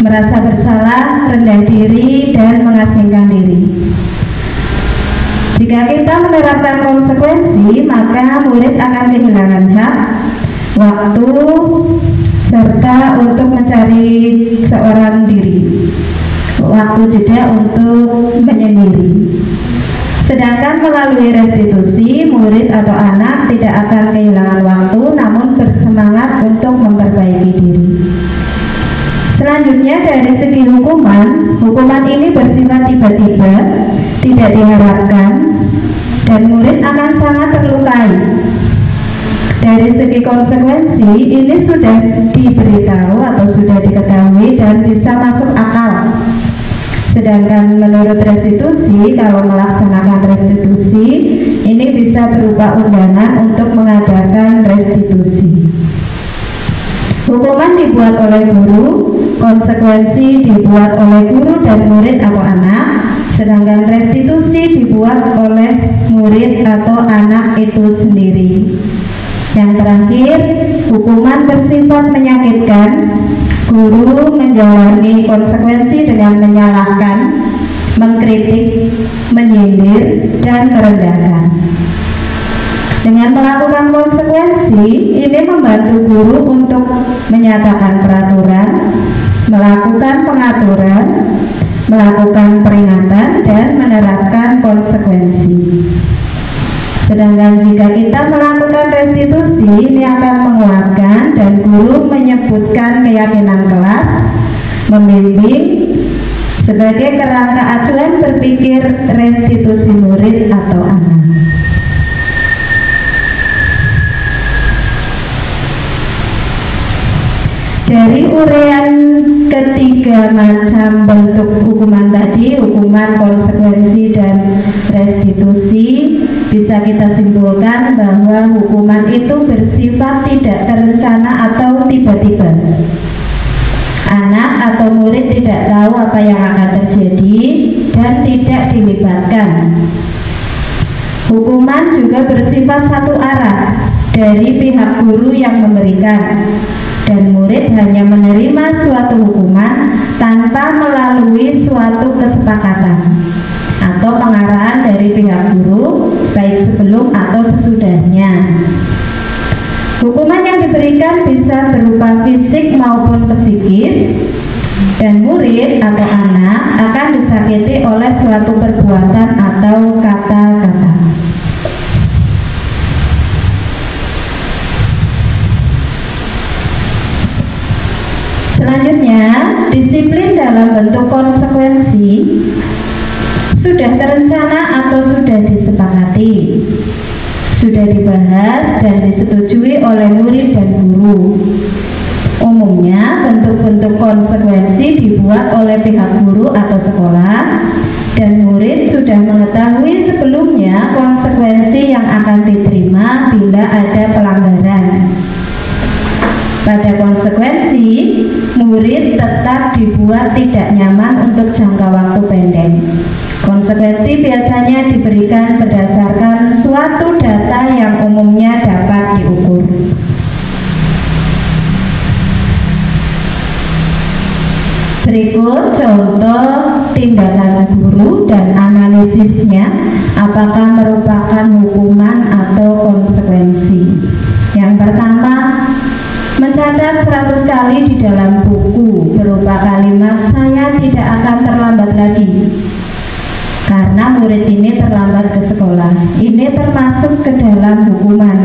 merasa bersalah, rendah diri, dan mengasingkan diri. Jika kita menerapkan konsekuensi, maka murid akan kehilangan hak, waktu, serta untuk mencari seorang diri, waktu jeda untuk menyendiri. Sedangkan melalui restitusi, murid atau anak tidak akan kehilangan waktu, namun bersemangat untuk memperbaiki diri. Selanjutnya, dari segi hukuman ini bersifat tiba-tiba, tidak diharapkan, dan murid akan sangat terlukai. Dari segi konsekuensi, ini sudah diberitahu atau sudah diketahui dan bisa masuk akal. Sedangkan menurut restitusi, kalau melaksanakan restitusi, ini bisa berupa undangan untuk mengadakan restitusi. Hukuman dibuat oleh guru, konsekuensi dibuat oleh guru dan murid atau anak, sedangkan restitusi dibuat oleh murid atau anak itu sendiri. Yang terakhir, hukuman bersifat menyakitkan. Guru menjalani konsekuensi dengan menyalahkan, mengkritik, menyindir, dan merendahkan. Dengan melakukan konsekuensi, ini membantu guru untuk menyatakan peraturan, melakukan pengaturan, melakukan peringatan, dan menerapkan konsekuensi. Sedangkan jika kita melakukan restitusi, ini akan menguatkan dan guru menyebutkan keyakinan kelas, membimbing sebagai kerangka acuan berpikir restitusi murid atau anak. Dari uraian ketiga macam bentuk hukuman tadi, hukuman, konsekuensi, dan restitusi, bisa kita simpulkan bahwa hukuman itu bersifat tidak terencana atau tiba-tiba. Anak atau murid tidak tahu apa yang akan terjadi dan tidak dilibatkan. Hukuman juga bersifat satu arah dari pihak guru yang memberikan, dan murid hanya menerima suatu hukuman tanpa melalui suatu kesepakatan atau pengarahan dari pihak guru, baik sebelum atau sesudahnya. Hukuman yang diberikan bisa berupa fisik maupun psikis, dan murid atau anak akan disakiti oleh suatu perbuatan atau kata-kata. dalam bentuk konsekuensi sudah terencana atau sudah disepakati, sudah dibahas dan disetujui oleh murid dan guru. Umumnya bentuk-bentuk konsekuensi dibuat oleh pihak guru atau sekolah, dan murid sudah mengetahui sebelumnya konsekuensi yang akan diterima bila ada pelanggaran. Pada konsekuensi, murid tetap dibuat tidak nyaman untuk jangka waktu pendek. Konsekuensi biasanya diberikan berdasarkan suatu data yang umumnya dapat diukur. Berikut contoh tindakan guru dan analisisnya, apakah merupakan hukuman atau konsekuensi. Yang pertama, mencatat 100 kali di dalam buku berupa kalimat "saya tidak akan terlambat lagi" karena murid ini terlambat ke sekolah. Ini termasuk ke dalam hukuman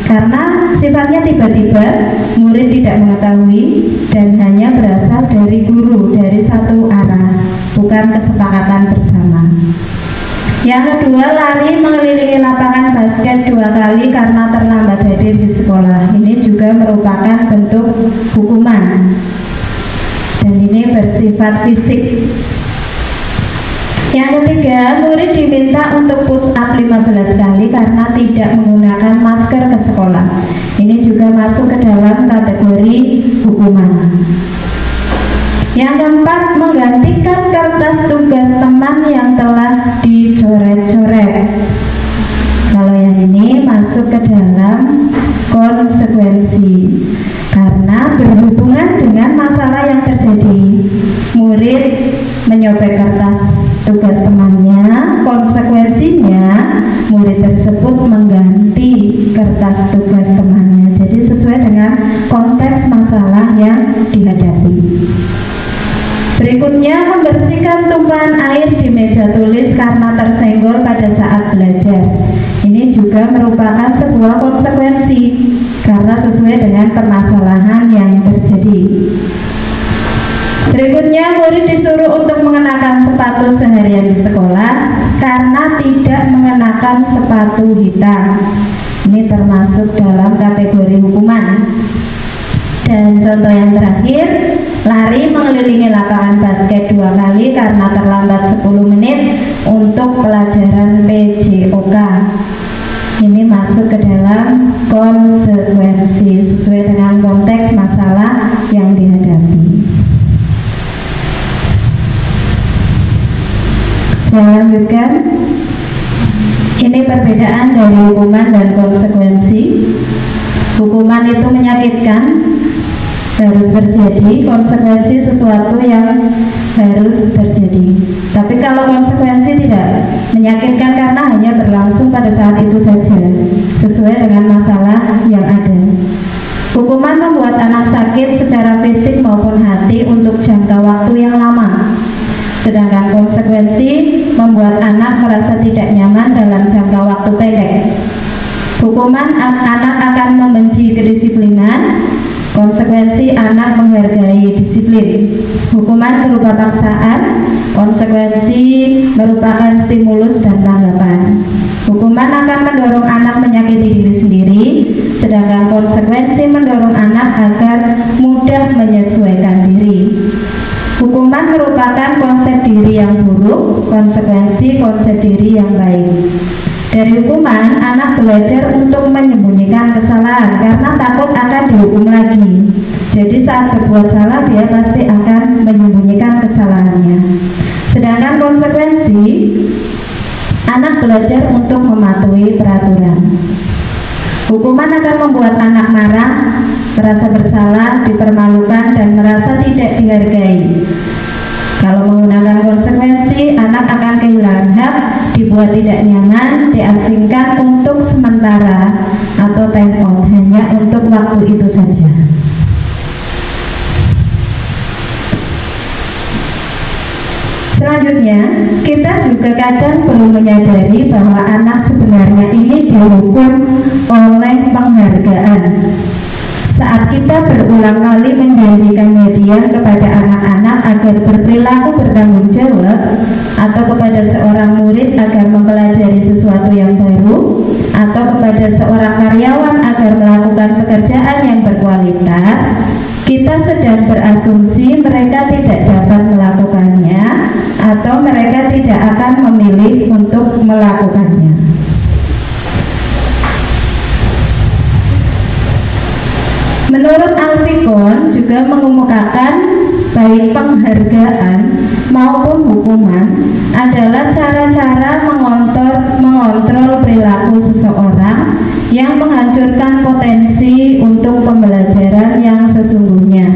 karena sifatnya tiba-tiba, murid tidak mengetahui dan hanya berasal dari guru, dari satu arah, bukan kesepakatan bersama. Yang kedua, lari mengelilingi lapangan basket 2 kali karena terlambat hadir di sekolah. Ini juga merupakan bentuk hukuman dan ini bersifat fisik. Yang ketiga, murid diminta untuk push up 15 kali karena tidak menggunakan masker ke sekolah. Ini juga masuk ke dalam kategori hukuman. Yang keempat, menggantikan kertas tugas teman yang telah dicoret-coret. Kalau yang ini masuk ke dalam konsekuensi karena berhubungan dengan masalah yang terjadi. Murid menyobek kertas tugas temannya, konsekuensinya murid tersebut mengganti kertas tugas temannya. Jadi sesuai dengan konteks masalah yang dihadapi. Berikutnya, membersihkan tumpahan air di meja tulis karena tersenggol pada saat belajar. Ini juga merupakan sebuah konsekuensi karena sesuai dengan permasalahan yang terjadi. Berikutnya, murid disuruh untuk mengenakan sepatu seharian di sekolah karena tidak mengenakan sepatu hitam. Ini termasuk dalam kategori hukuman. Dan contoh yang terakhir, lari mengelilingi lapangan basket 2 kali karena terlambat 10 menit untuk pelajaran PJOK. Ini masuk ke dalam konsekuensi sesuai dengan konteks masalah yang dihadapi. Saya lanjutkan. Ini perbedaan dari hukuman dan konsekuensi. Hukuman itu menyakitkan, harus terjadi. Konsekuensi sesuatu yang harus terjadi. Tapi kalau konsekuensi tidak, menyakitkan karena hanya berlangsung pada saat itu saja, sesuai dengan masalah yang ada. Hukuman membuat anak sakit secara fisik maupun hati untuk jangka waktu yang lama. Sedangkan konsekuensi membuat anak merasa tidak nyaman dalam jangka waktu pendek. Hukuman anak akan membenci kedisiplinan, konsekuensi anak menghargai disiplin. Hukuman berupa paksaan, konsekuensi merupakan stimulus dan tanggapan. Hukuman akan mendorong anak menyakiti diri sendiri, sedangkan konsekuensi mendorong anak agar mudah menyesuaikan diri. Hukuman merupakan konsep diri yang buruk, konsekuensi konsep diri yang baik. Dari hukuman, anak belajar untuk menyembunyikan kesalahan karena takut akan dihukum lagi. Jadi saat berbuat salah, dia pasti akan menyembunyikan kesalahannya. Sedangkan konsekuensi, anak belajar untuk mematuhi peraturan. Hukuman akan membuat anak marah, merasa bersalah, dipermalukan, dan merasa tidak dihargai. Kalau menggunakan konsekuensi, anak akan kehilangan hak, dibuat tidak nyaman, diasingkan untuk sementara atau time out, hanya untuk waktu itu saja. Selanjutnya, kita juga kadang perlu menyadari bahwa anak sebenarnya ini dihukum oleh penghargaan. Saat kita berulang kali menjanjikan hadiah kepada anak-anak agar berperilaku bertanggung jawab, atau kepada seorang murid agar mempelajari sesuatu yang baru, atau kepada seorang karyawan agar melakukan pekerjaan yang berkualitas, kita sedang berasumsi mereka tidak dapat melakukannya atau mereka tidak akan memilih untuk melakukannya. Menurut Alfikon juga mengemukakan baik penghargaan maupun hukuman adalah cara-cara mengontrol perilaku seseorang yang menghancurkan potensi untuk pembelajaran yang sesungguhnya.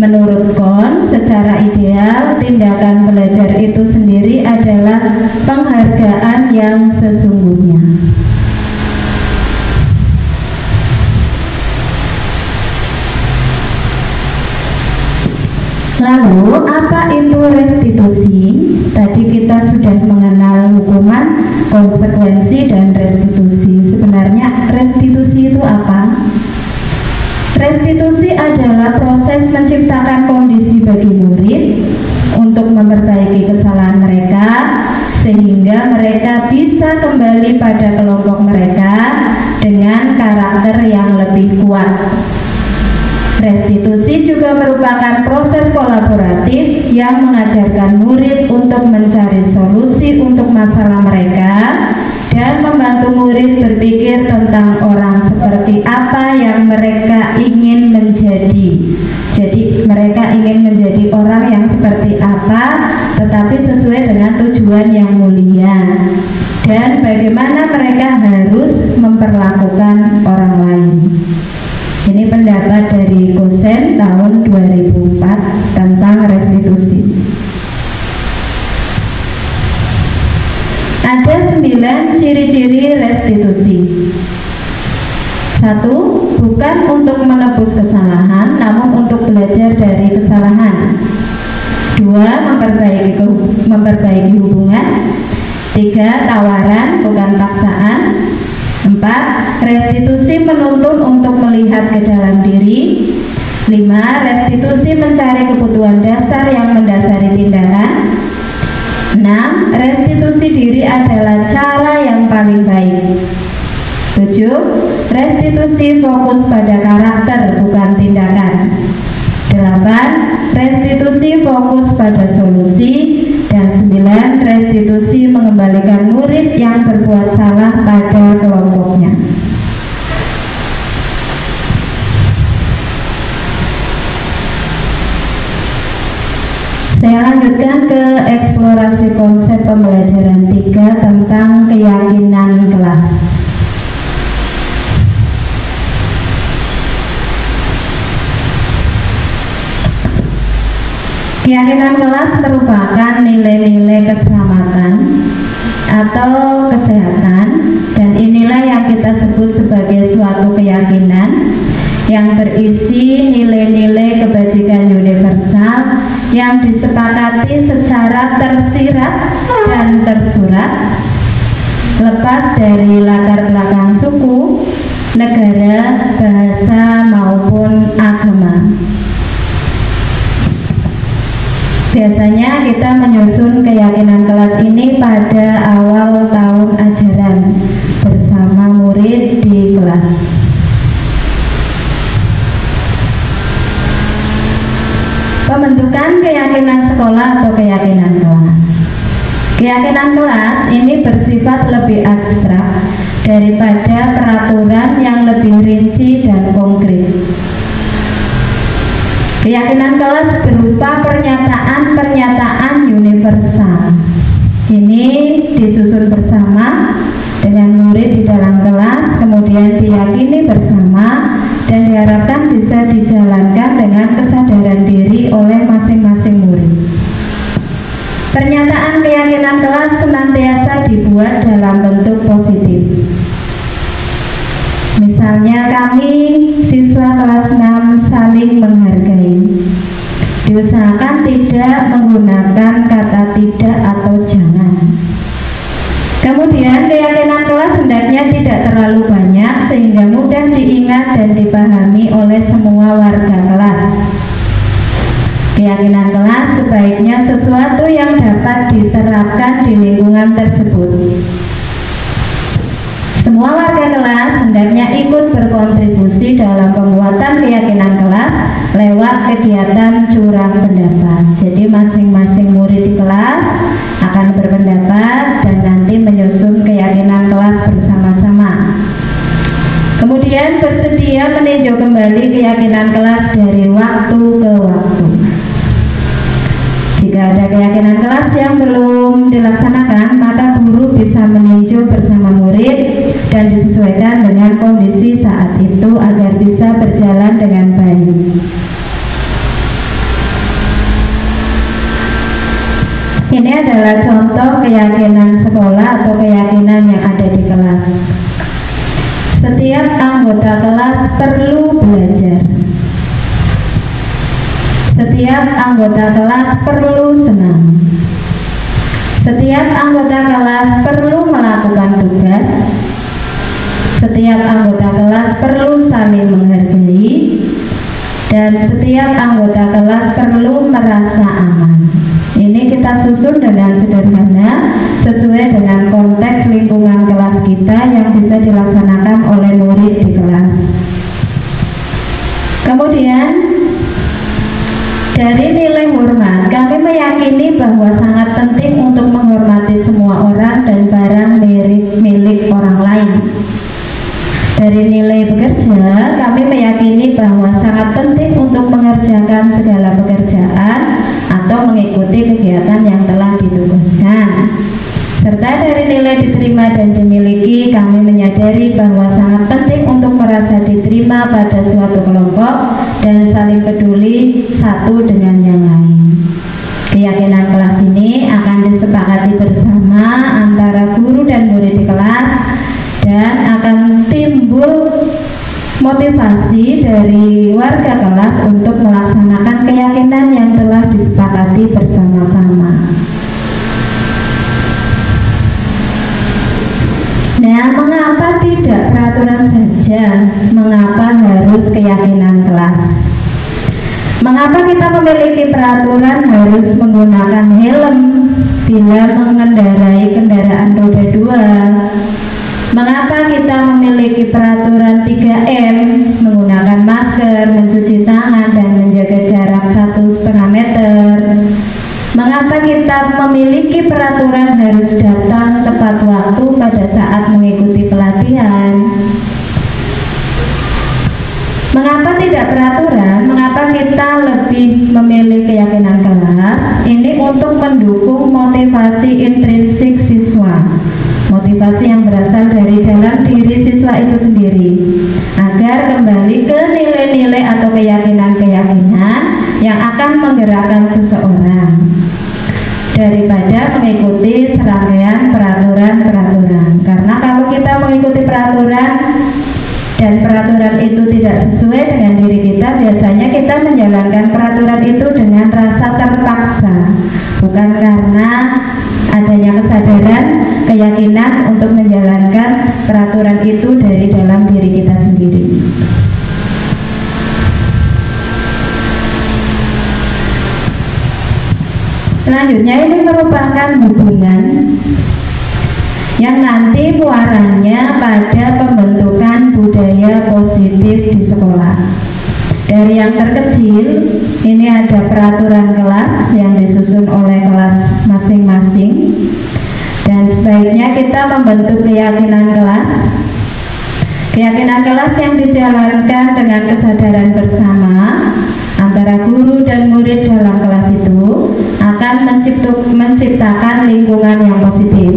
Menurut Kohn, secara ideal tindakan belajar itu sendiri adalah penghargaan yang sesungguhnya. Lalu, apa itu restitusi? Tadi kita sudah mengenal hukuman, konsekuensi, dan restitusi. Sebenarnya restitusi itu apa? Restitusi adalah proses menciptakan kondisi bagi murid untuk memperbaiki kesalahan mereka, sehingga mereka bisa kembali pada kelompok mereka dengan karakter yang lebih kuat. Restitusi juga merupakan proses kolaboratif yang mengajarkan murid untuk mencari solusi untuk masalah mereka dan membantu murid berpikir tentang orang seperti apa yang mereka ingin menjadi. Jadi mereka ingin menjadi orang yang seperti apa, tetapi sesuai dengan tujuan yang mulia, dan bagaimana mereka harus memperlakukan orang lain. Ini pendapat dari Kosen tahun 2004 tentang restitusi. Ada 9 ciri-ciri restitusi. 1. Bukan untuk menebus kesalahan, namun untuk belajar dari kesalahan. 2. Memperbaiki hubungan. 3. Tawaran, bukan paksaan. 4. Restitusi menuntun untuk melihat ke dalam diri. 5. Restitusi mencari kebutuhan dasar yang mendasari tindakan. 6. Restitusi diri adalah cara yang paling baik. 7. Restitusi fokus pada karakter bukan tindakan. 8. Restitusi fokus pada solusi. Dan 9. Restitusi mengembalikan murid yang berbuat salah pada kelompoknya. Saya lanjutkan ke eksplorasi konsep pembelajaran 3 tentang keyakinan kelas. Keyakinan kelas merupakan nilai-nilai keselamatan atau kesehatan, dan inilah yang kita sebut sebagai suatu keyakinan yang berisi nilai-nilai kebajikan universal yang disepakati secara tersirat dan tersurat, lepas dari latar belakang suku, negara, bahasa maupun agama. Biasanya kita menyusun keyakinan kelas ini pada awal tahun ajaran bersama murid di kelas. Pembentukan keyakinan sekolah atau keyakinan kelas. Keyakinan kelas ini bersifat lebih abstrak daripada peraturan yang lebih rinci dan konkret. Keyakinan kelas berupa pernyataan-pernyataan universal. Ini disusun bersama dengan murid di dalam kelas, kemudian diyakini bersama dan diharapkan bisa dijalankan dengan kesadaran diri oleh masing-masing murid. Pernyataan keyakinan kelas senantiasa dibuat dalam bentuk positif. Misalnya kami siswa kelas 6 saling menghargai. Diusahakan tidak menggunakan kata tidak atau jangan. Kemudian keyakinan kelas hendaknya tidak terlalu banyak banyak sehingga mudah diingat dan dipahami oleh semua warga kelas. Keyakinan kelas sebaiknya sesuatu yang dapat diterapkan di lingkungan tersebut. Semua warga kelas hendaknya ikut berkontribusi dalam pembuatan keyakinan kelas lewat kegiatan curang pendapat. Jadi masing-masing murid di kelas akan berpendapat dan nanti menyusun keyakinan kelas bersama-sama. Kemudian bersedia meninjau kembali keyakinan kelas dari waktu ke waktu. Jika ada keyakinan kelas yang belum dilaksanakan, maka guru bisa meninjau bersama murid dan disesuaikan dengan kondisi saat itu agar bisa berjalan dengan baik. Ini adalah contoh keyakinan sekolah atau keyakinan yang ada di kelas. Setiap anggota kelas perlu belajar. Setiap anggota kelas perlu senang. Setiap anggota kelas perlu melakukan tugas. Setiap anggota kelas perlu saling menghargai. Dan setiap anggota kelas perlu merasa aman. Ini kita susun dengan sederhana sesuai dengan konteks lingkungan kelas kita yang bisa dilaksanakan oleh murid di kelas. Kemudian dari nilai hormat, kami meyakini bahwa sangat penting untuk menghormati semua orang dan barang milik orang lain. Dari nilai bekerja, kami meyakini bahwa sangat penting untuk mengerjakan segala pekerjaan atau mengikuti kegiatan yang telah ditugaskan. Serta dari nilai diterima dan dimiliki, kami menyadari bahwa sangat penting untuk merasa diterima pada suatu kelompok dan saling peduli satu dengan yang lain. Keyakinan kelas ini akan disepakati bersama antara guru dan murid di kelas dan akan timbul motivasi dari warga kelas untuk melaksanakan keyakinan yang telah disepakati bersama-sama. Nah, mengapa tidak peraturan saja? Mengapa harus keyakinan kelas? Mengapa kita memiliki peraturan harus menggunakan helm bila mengendarai kendaraan roda 2? Mengapa kita memiliki peraturan 3M, menggunakan masker, mencuci tangan, dan menjaga jarak 1,5 meter? Mengapa kita memiliki peraturan harus datang tepat waktu pada saat mengikuti pelatihan? Mengapa tidak peraturan? Mengapa kita lebih memilih keyakinan kelas? Ini untuk mendukung motivasi intrinsik siswa, motivasi yang berasal dari dalam diri siswa itu sendiri, agar kembali ke nilai-nilai atau keyakinan-keyakinan yang akan menggerakkan seseorang daripada mengikuti serangkaian peraturan-peraturan. Karena kalau kita mengikuti peraturan dan peraturan itu tidak sesuai dengan diri kita, biasanya kita menjalankan peraturan itu dengan rasa terpaksa, bukan karena adanya kesadaran, keyakinan untuk menjalankan peraturan itu dari dalam diri kita sendiri. Selanjutnya ini merupakan hubungan yang nanti muaranya pada pembentukan budaya positif di sekolah. Dari yang terkecil, ini ada peraturan kelas yang disusun oleh kelas masing-masing, dan sebaiknya kita membentuk keyakinan kelas. Keyakinan kelas yang dijalankan dengan kesadaran bersama antara guru dan murid dalam kelas itu akan menciptakan lingkungan yang positif.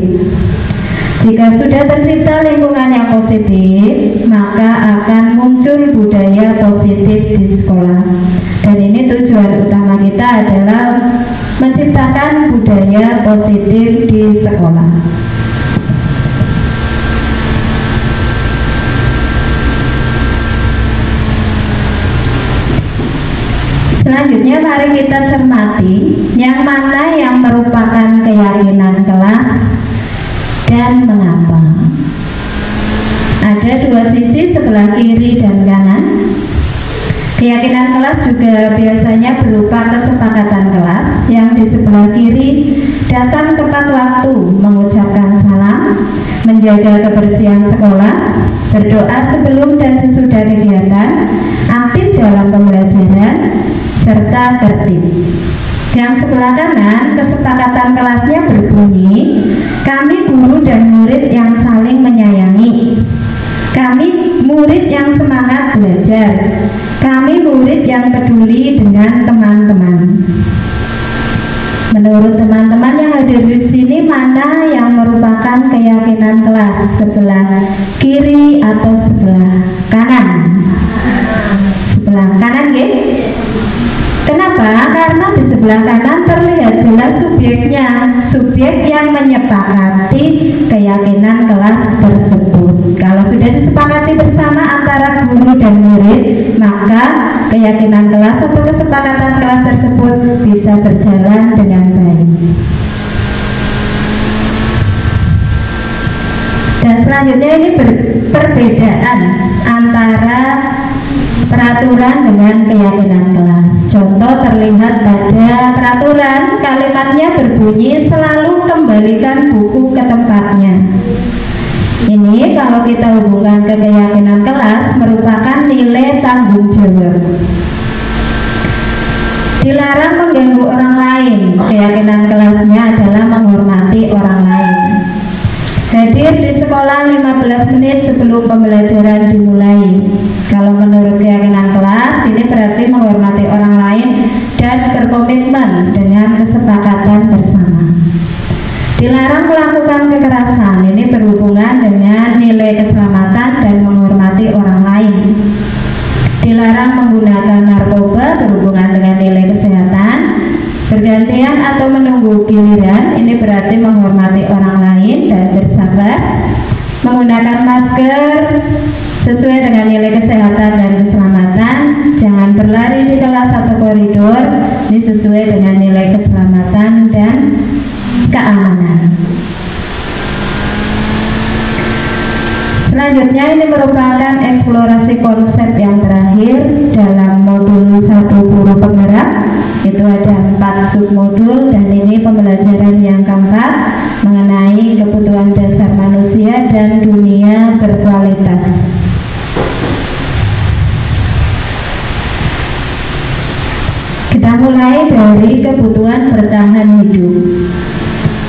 Jika sudah tercipta lingkungan yang positif, maka akan muncul budaya positif di sekolah. Dan ini tujuan utama kita adalah menciptakan budaya positif di sekolah. Selanjutnya mari kita cermati yang mana yang merupakan keyakinan kelas dan mengapa. Ada dua kelas juga biasanya berupa kesepakatan kelas yang di sebelah kiri datang tepat waktu mengucapkan salam, menjaga kebersihan sekolah, berdoa sebelum dan sesudah kegiatan, aktif dalam pembelajaran, serta tertib. Yang sebelah kanan, kesepakatan kelasnya berbunyi, kami guru dan murid yang saling menyayangi, kami murid yang semangat belajar, kami murid yang peduli dengan teman-teman. Menurut teman-teman yang hadir di sini, mana yang merupakan keyakinan kelas, sebelah kiri atau sebelah kanan? Sebelah kanan, ya? Kenapa? Karena di sebelah kanan terlihat jelas subjeknya, subjek yang menyepakati keyakinan kelas tersebut. Kalau sudah disepakati bersama antara guru dan murid, maka keyakinan kelas atau kesepakatan kelas tersebut bisa berjalan dengan baik. Dan selanjutnya ini perbedaan antara peraturan dengan keyakinan kelas. Contoh terlihat pada peraturan, kalimatnya berbunyi selalu kembalikan buku ke tempatnya. Ini kalau kita hubungkan ke keyakinan kelas merupakan nilai tanggung jawab. Dilarang mengganggu orang lain. Keyakinan kelasnya adalah menghormati orang lain. Hadir di sekolah 15 menit sebelum pembelajaran dimulai. Kalau menurut keyakinan kelas, ini berarti menghormati orang lain dan berkomitmen dengan kesepakatan bersama. Dilarang melakukan kekerasan, ini berhubungan dengan nilai keselamatan dan menghormati orang lain. Dilarang menggunakan narkoba, berhubungan dengan nilai kesehatan. Bergantian atau menunggu giliran, ini berarti menghormati orang lain dan bersabar. Menggunakan masker sesuai dengan nilai kesehatan dan keselamatan. Jangan berlari di kelas atau koridor, ini sesuai dengan nilai keselamatan dan keamanan. Selanjutnya ini merupakan eksplorasi konsep yang terakhir dalam modul 1 guru penggerak. Itu ada 4 submodul dan ini pembelajaran yang keempat mengenai kebutuhan dasar manusia dan dunia berkualitas. Kita mulai dari kebutuhan bertahan hidup.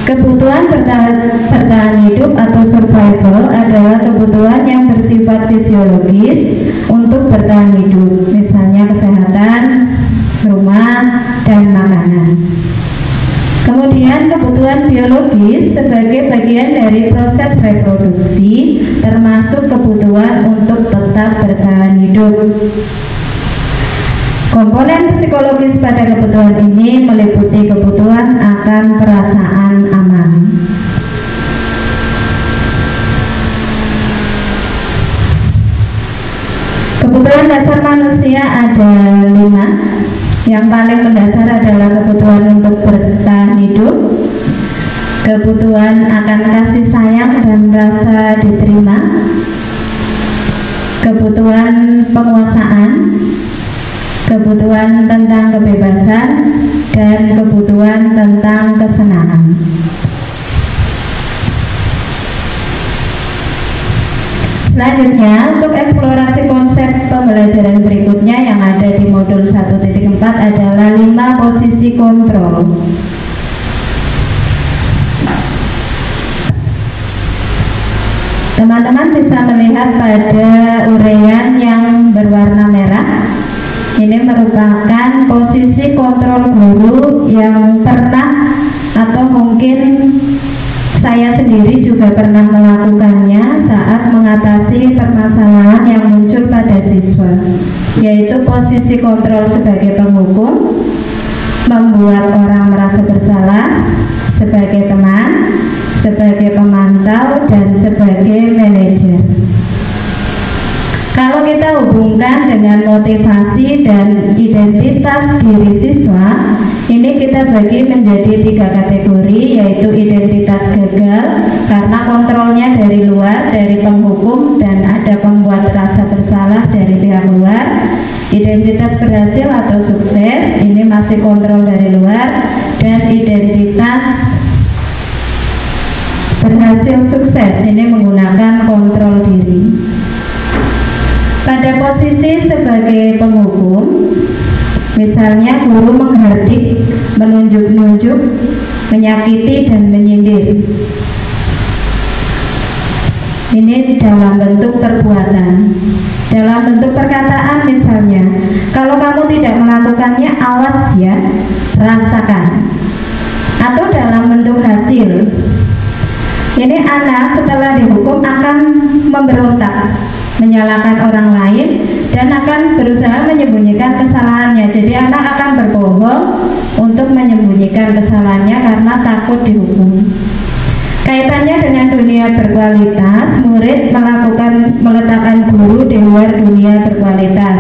Kebutuhan bertahan hidup atau survival adalah kebutuhan yang bersifat fisiologis untuk bertahan hidup, misalnya kesehatan, rumah, dan makanan. Kemudian kebutuhan biologis sebagai bagian dari proses reproduksi, termasuk kebutuhan untuk tetap bertahan hidup. Komponen psikologis pada kebutuhan ini meliputi kebutuhan akan perasaan aman. Kebutuhan dasar manusia ada 5. Yang paling mendasar adalah kebutuhan untuk bertahan hidup, kebutuhan akan kasih sayang dan rasa diterima, kebutuhan penguasaan, kebutuhan tentang kebebasan, dan kebutuhan tentang kesenangan. Selanjutnya, untuk eksplorasi konsep pembelajaran berikutnya yang ada di modul 1.4 adalah 5 posisi kontrol. Teman-teman bisa melihat pada uraian yang berwarna merah. Ini merupakan posisi kontrol guru yang pernah atau mungkin saya sendiri juga pernah melakukannya saat mengatasi permasalahan yang muncul pada siswa, yaitu posisi kontrol sebagai penghukum, membuat orang merasa bersalah, sebagai teman, sebagai pemantau, dan sebagai manajer. Kalau kita hubungkan dengan motivasi dan identitas diri siswa, ini kita bagi menjadi 3 kategori, yaitu identitas gagal karena kontrolnya dari luar, dari penghukum, dan ada pembuat rasa bersalah dari pihak luar. Identitas berhasil Pada posisi sebagai penghukum, misalnya guru menghardik, menunjuk-nunjuk, menyakiti dan menyindir. Ini dalam bentuk perbuatan. Dalam bentuk perkataan misalnya, kalau kamu tidak melakukannya, awas ya, rasakan. Atau dalam bentuk hasil, ini anak setelah dihukum akan memberontak, menyalahkan orang lain, dan akan berusaha menyembunyikan kesalahannya. Jadi anak akan berbohong untuk menyembunyikan kesalahannya karena takut dihukum. Kaitannya dengan dunia berkualitas, murid meletakkan guru di luar dunia berkualitas.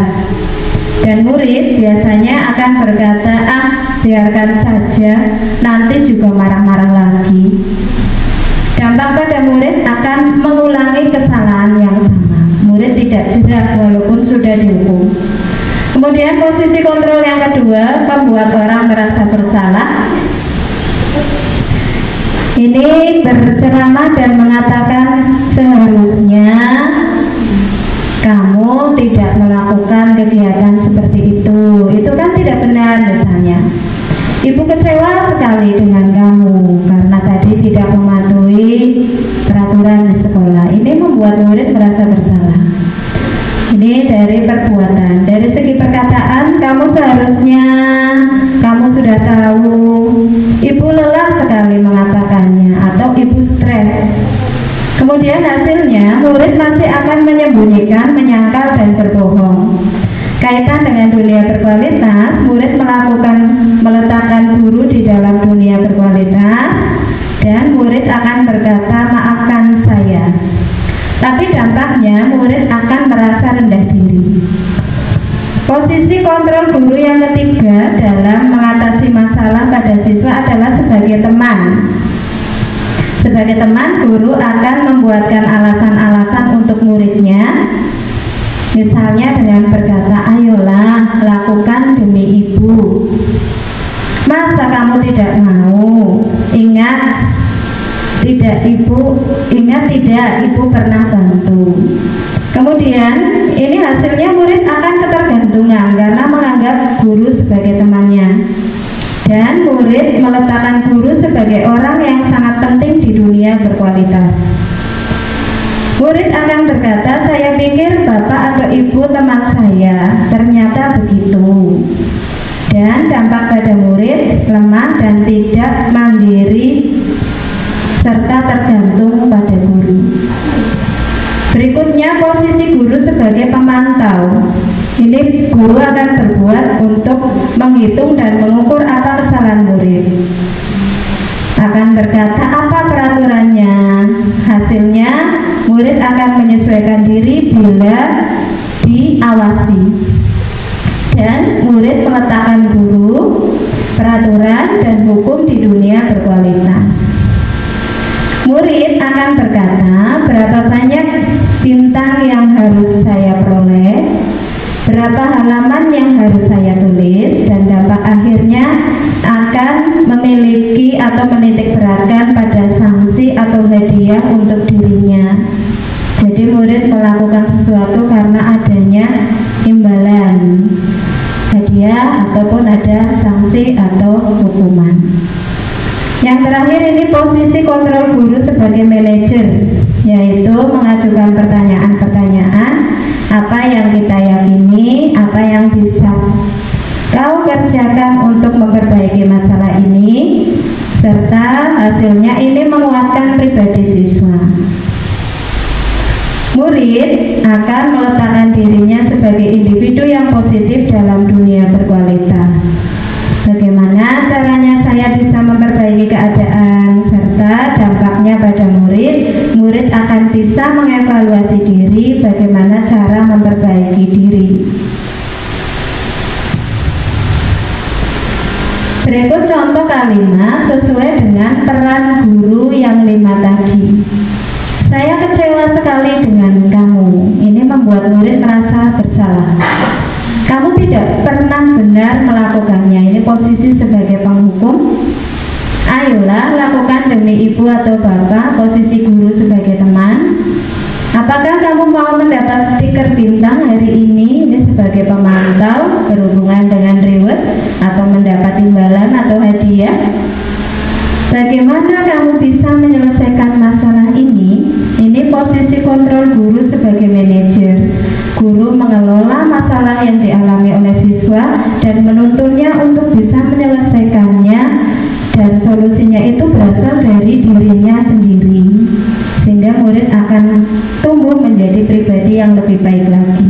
Dan murid biasanya akan berkata, biarkan saja, nanti juga marah-marah lagi. Dampak pada murid akan mengulangi kesalahan yang sama. Murid tidak jerah walaupun sudah dihukum. Kemudian posisi kontrol yang kedua, membuat orang merasa bersalah. Ini berceramah dan mengatakan seharusnya kamu tidak melakukan kegiatan seperti itu. Itu kan tidak benar misalnya. Ibu kecewa sekali dengan kamu karena tadi tidak mematuhi peraturan di sekolah. Ini membuat murid merasa bersalah. Ini dari perbuatan. Dari segi perkataan, kamu seharusnya, kamu sudah tahu. Ibu lelah sekali mengatakannya, atau ibu stres. Kemudian hasilnya, murid masih akan menyembunyikan, menyangkal, dan berbohong. Kaitan dengan dunia berkualitas, murid meletakkan guru di dalam dunia berkualitas, dan murid akan berkata, maafkan saya. Tapi dampaknya murid akan merasa rendah diri. Posisi kontrol guru yang ketiga dalam mengatasi masalah pada siswa adalah sebagai teman. Sebagai teman, guru akan membuatkan alasan-alasan untuk muridnya. Misalnya dengan berkata, ayolah lakukan demi ibu. Masa kamu tidak mau? Ingat tidak ibu pernah bantu. Kemudian ini hasilnya murid akan ketergantungan karena menganggap guru sebagai temannya. Dan murid meletakkan guru sebagai orang yang sangat penting di dunia berkualitas. Murid akan berkata, saya pikir bapak atau ibu teman saya, ternyata begitu. Dan dampak pada murid lemah dan tidak mandiri serta tergantung pada guru. Berikutnya posisi guru sebagai pemantau. Ini guru akan berbuat untuk menghitung dan mengukur apa kesalahan murid. Akan berkata apa peraturannya. Hasilnya murid akan menyesuaikan diri bila diawasi. Dan murid meletakkan guru, peraturan, dan hukum di dunia berkualitas. Murid akan berkata, berapa banyak bintang yang harus saya peroleh, berapa halaman yang harus saya tulis, dan dampak akhirnya akan memiliki atau menitik beratkan pada sanksi atau hadiah untuk dirinya. Jadi murid melakukan sesuatu karena adanya imbalan, hadiah ataupun ada sanksi atau hukuman. Yang terakhir ini posisi kontrol guru sebagai manajer, yaitu mengajukan pertanyaan-pertanyaan, apa yang kita yakini, apa yang bisa kau kerjakan untuk memperbaiki masalah ini, serta hasilnya ini menguatkan pribadi siswa. Murid akan meletakkan dirinya sebagai individu yang positif dalam dunia berkualitas. Bagaimana caranya saya bisa memperbaiki keadaan serta dampaknya pada murid? Murid akan bisa mengevaluasi diri bagaimana cara memperbaiki diri. Berikut contoh kalimat sesuai dengan peran guru yang 5 tadi. Saya kecewa sekali dengan kamu. Ini membuat murid merasa bersalah. Kamu tidak pernah benar melakukannya. Ini posisi sebagai penghukum. Ayolah lakukan demi ibu atau bapak. Posisi guru sebagai teman. Apakah kamu mau mendapat stiker bintang hari lagi.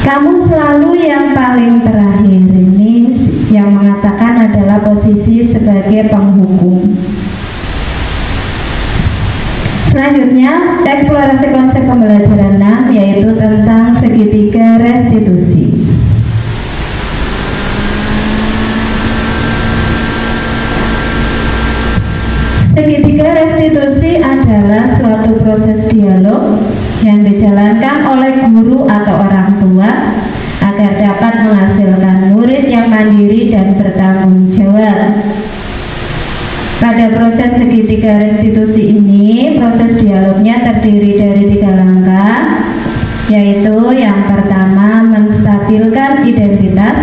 Kamu selalu yang paling terakhir, ini yang mengatakan adalah posisi sebagai penghukum. Selanjutnya, eksplorasi konsep pembelajaran 6 yaitu tentang segitiga restitusi. Segitiga restitusi adalah suatu proses dialog yang dijalankan oleh guru atau orang tua agar dapat menghasilkan murid yang mandiri dan bertanggung jawab. Pada proses segitiga restitusi ini, proses dialognya terdiri dari 3 langkah, yaitu yang pertama menstabilkan identitas,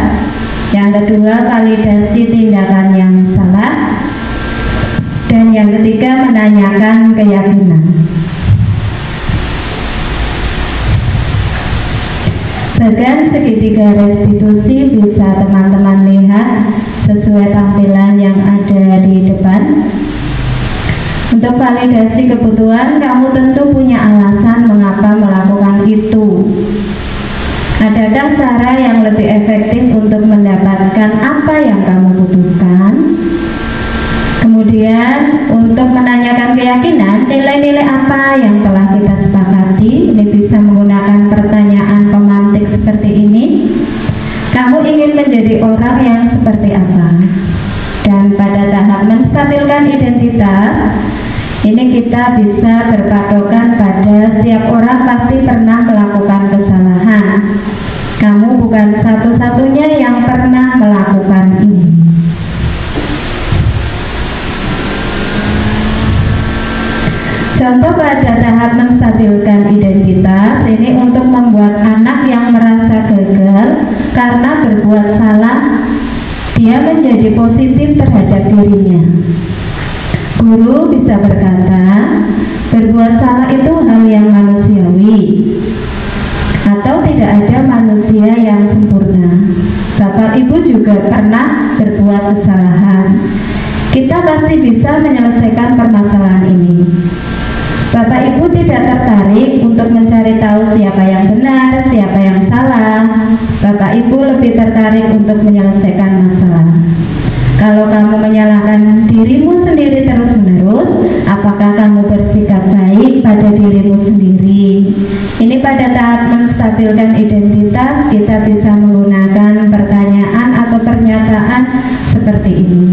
yang kedua validasi tindakan yang salah, dan yang ketiga menanyakan keyakinan. Bagian segitiga restitusi bisa teman-teman lihat sesuai tampilan yang ada di depan. Untuk validasi kebutuhan, kamu tentu punya alasan mengapa melakukan itu. Adakah cara yang lebih efektif untuk mendapatkan apa yang kamu butuhkan? Kemudian untuk menanyakan keyakinan, nilai-nilai apa yang telah kita sepakati. Ini bisa menggunakan pertanyaan pemantik seperti ini. Kamu ingin menjadi orang yang seperti apa? Dan pada tahap menstabilkan identitas, ini kita bisa berpatokan pada setiap orang pasti pernah melakukan kesalahan. Kamu bukan satu-satunya yang pernah melakukan ini. Contoh pada tahap menstabilkan identitas, ini untuk membuat anak yang merasa gagal karena berbuat salah, dia menjadi positif terhadap dirinya. Guru bisa berkata, berbuat salah itu hal yang manusiawi, atau tidak ada manusia yang sempurna. Bapak Ibu juga pernah berbuat kesalahan. Kita pasti bisa menyelesaikan permasalahan ini. Bapak Ibu tidak tertarik untuk mencari tahu siapa yang benar, siapa yang salah. Bapak Ibu lebih tertarik untuk menyelesaikan masalah. Kalau kamu menyalahkan dirimu sendiri terus-menerus, apakah kamu bersikap baik pada dirimu sendiri? Ini pada tahap menstabilkan identitas, kita bisa menggunakan pertanyaan atau pernyataan seperti ini.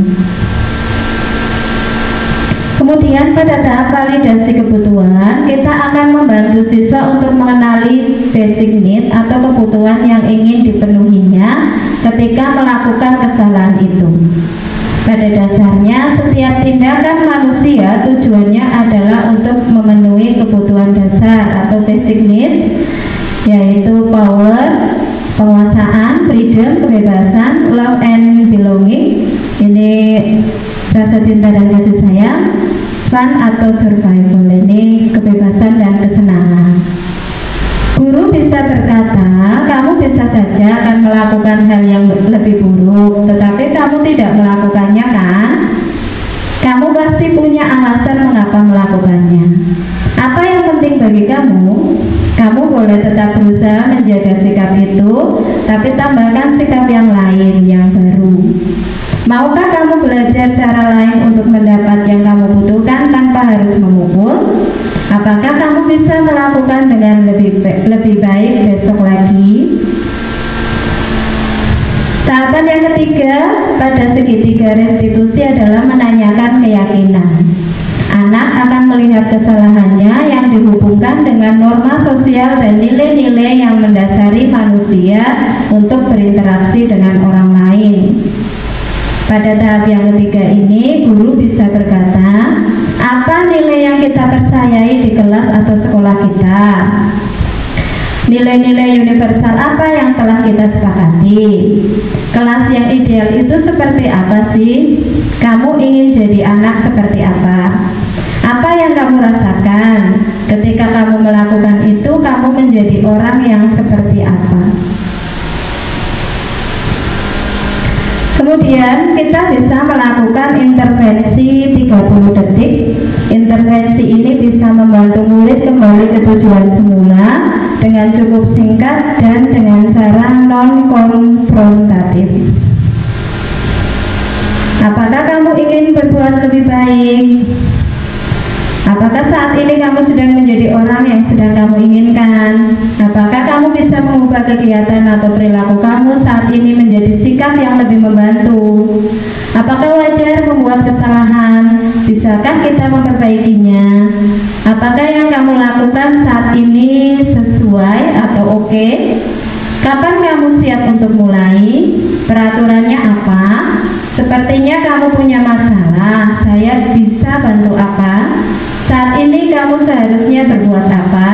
Kemudian pada tahap validasi kebutuhan, kita akan membantu siswa untuk mengenali basic need atau kebutuhan yang ingin dipenuhinya ketika melakukan kesalahan itu. Pada dasarnya, setiap tindakan manusia tujuannya adalah untuk memenuhi kebutuhan dasar atau basic need, yaitu power, penguasaan, freedom, kebebasan, love and belonging. Ini rasa cinta dan kasih sayang, fun atau survival, ini kebebasan dan kesenangan. Guru bisa berkata, kamu bisa saja akan melakukan hal yang lebih buruk, tetapi kamu tidak melakukannya kan? Kamu pasti punya alasan mengapa melakukannya. Apa yang penting bagi kamu? Kamu boleh tetap berusaha menjaga sikap itu, tapi tambahkan sikap yang lain, yang baru. Maukah kamu belajar cara lain untuk mendapat yang kamu butuhkan tanpa harus memukul? Apakah kamu bisa melakukan dengan lebih baik besok lagi? Tahapan yang ketiga pada segitiga restitusi adalah menanyakan keyakinan. Anak akan melihat kesalahannya yang dihubungkan dengan norma sosial dan nilai-nilai yang mendasari manusia untuk berinteraksi dengan orang lain. Pada tahap yang ketiga ini, guru bisa berkata, apa nilai yang kita percayai di kelas atau sekolah kita? Nilai-nilai universal apa yang telah kita sepakati? Kelas yang ideal itu seperti apa sih? Kamu ingin jadi anak seperti apa? Apa yang kamu rasakan? Ketika kamu melakukan itu, kamu menjadi orang yang seperti apa? Kemudian kita bisa melakukan intervensi 30 detik. Intervensi intervensi ini bisa membantu murid kembali ke tujuan semula dengan cukup singkat dan dengan cara non-konfrontatif. Apakah kamu ingin berbuat lebih baik? Apakah saat ini kamu sedang menjadi orang yang sedang kamu inginkan? Apakah kamu bisa mengubah kegiatan atau perilaku kamu saat ini menjadi sikap yang lebih membantu? Apakah wajar membuat kesalahan? Bisakah kita memperbaikinya? Apakah yang kamu lakukan saat ini sesuai atau oke? Kapan kamu siap untuk mulai? Peraturannya apa? Sepertinya kamu punya masalah. Saya bisa bantu apa? Saat ini kamu seharusnya berbuat apa?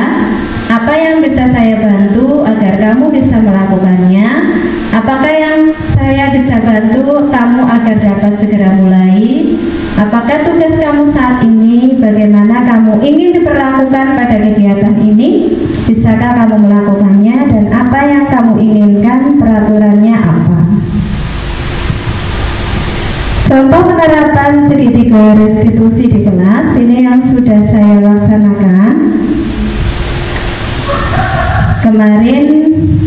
Apa yang bisa saya bantu agar kamu bisa melakukannya? Apakah yang saya bisa bantu kamu agar dapat segera mulai? Apakah tugas kamu saat ini? Bagaimana kamu ingin diperlakukan pada kegiatan ini? Bisakah kamu melakukannya? Dan apa yang kamu inginkan? Peraturannya apa? Contoh penerapan segitiga restitusi di kelas ini yang sudah saya laksanakan kemarin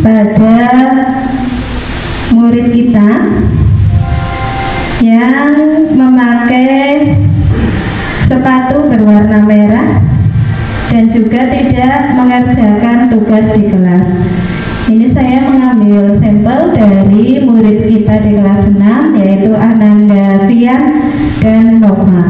pada murid kita yang memakai sepatu berwarna merah dan juga tidak mengerjakan tugas di kelas. Ini saya mengambil sampel dari murid kita di kelas 6, yaitu Ananda Fian dan Nova.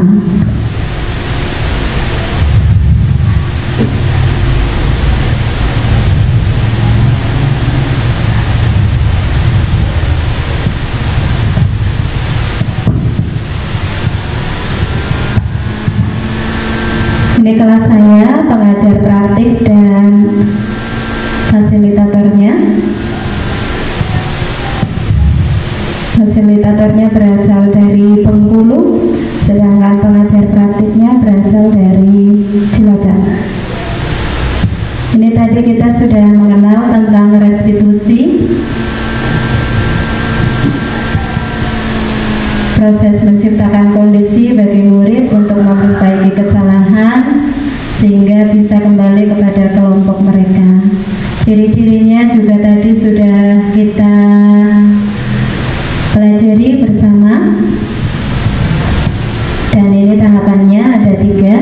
Ini kelas saya, pengajar praktik dan fasilitatornya. Fasilitatornya berasal dari Bengkulu, sedangkan pengajar praktiknya berasal dari Cilacap. Ini tadi kita sudah mengenal tentang restitusi, proses menciptakan kondisi bagi murid untuk memperbaiki kesalahan sehingga bisa kembali kepada kelompok mereka. Ciri-cirinya juga tadi sudah kita pelajari bersama, dan ini tahapannya ada 3.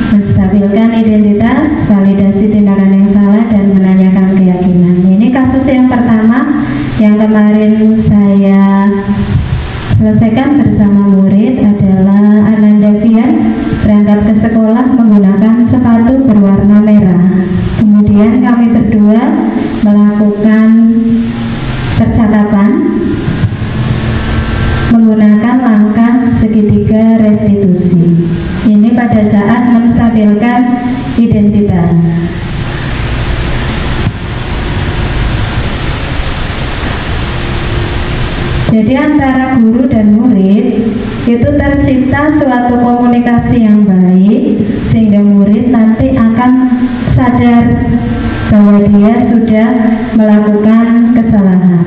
Menstabilkan identitas, validasi tindakan yang salah, dan menanyakan keyakinan. Ini kasus yang pertama yang kemarin saya selesaikan bersama murid adalah Ananda Fian berangkat ke sekolah menggunakan sepatu berwarna merah. Kemudian kami berdua melakukan percakapan menggunakan langkah segitiga restitusi. Ini pada saat menstabilkan identitas. Jadi antara guru dan murid itu tercipta suatu komunikasi yang baik sehingga murid nanti akan sadar bahwa dia sudah melakukan kesalahan.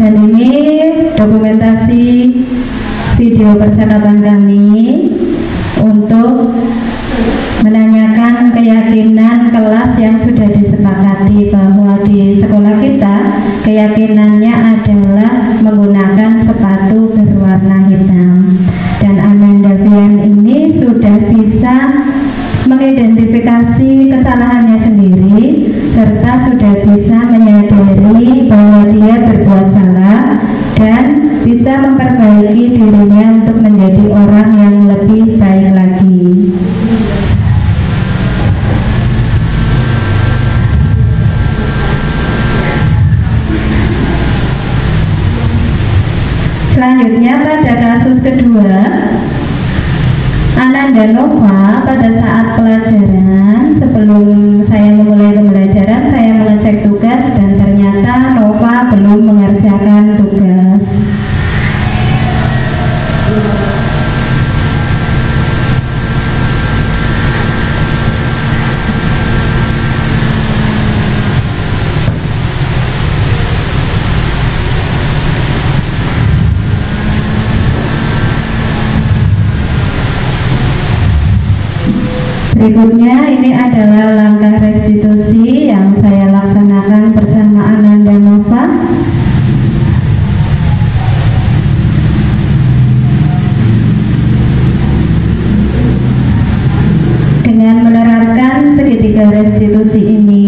Dan ini dokumentasi video percakapan kami untuk menanyakan keyakinan kelas yang sudah disepakati bahwa di sekolah kita keyakinannya adalah menggunakan sepatu berwarna hitam. Dan Ananda Fian ini sudah bisa mengidentifikasi kesalahannya sendiri serta sudah bisa menyadari bahwa dia berbuat salah dan bisa memperbaiki dirinya untuk menjadi orang yang lebih baik lagi. Selanjutnya pada kasus kedua, Ananda Nova pada saat pelajaran, sebelum saya memulai pembelajaran, saya mengecek tugas dan ternyata Nova belum mengerjakan tugas. Berikutnya ini adalah langkah restitusi yang saya laksanakan bersama Ananda Nova. Dengan menerapkan segitiga restitusi ini,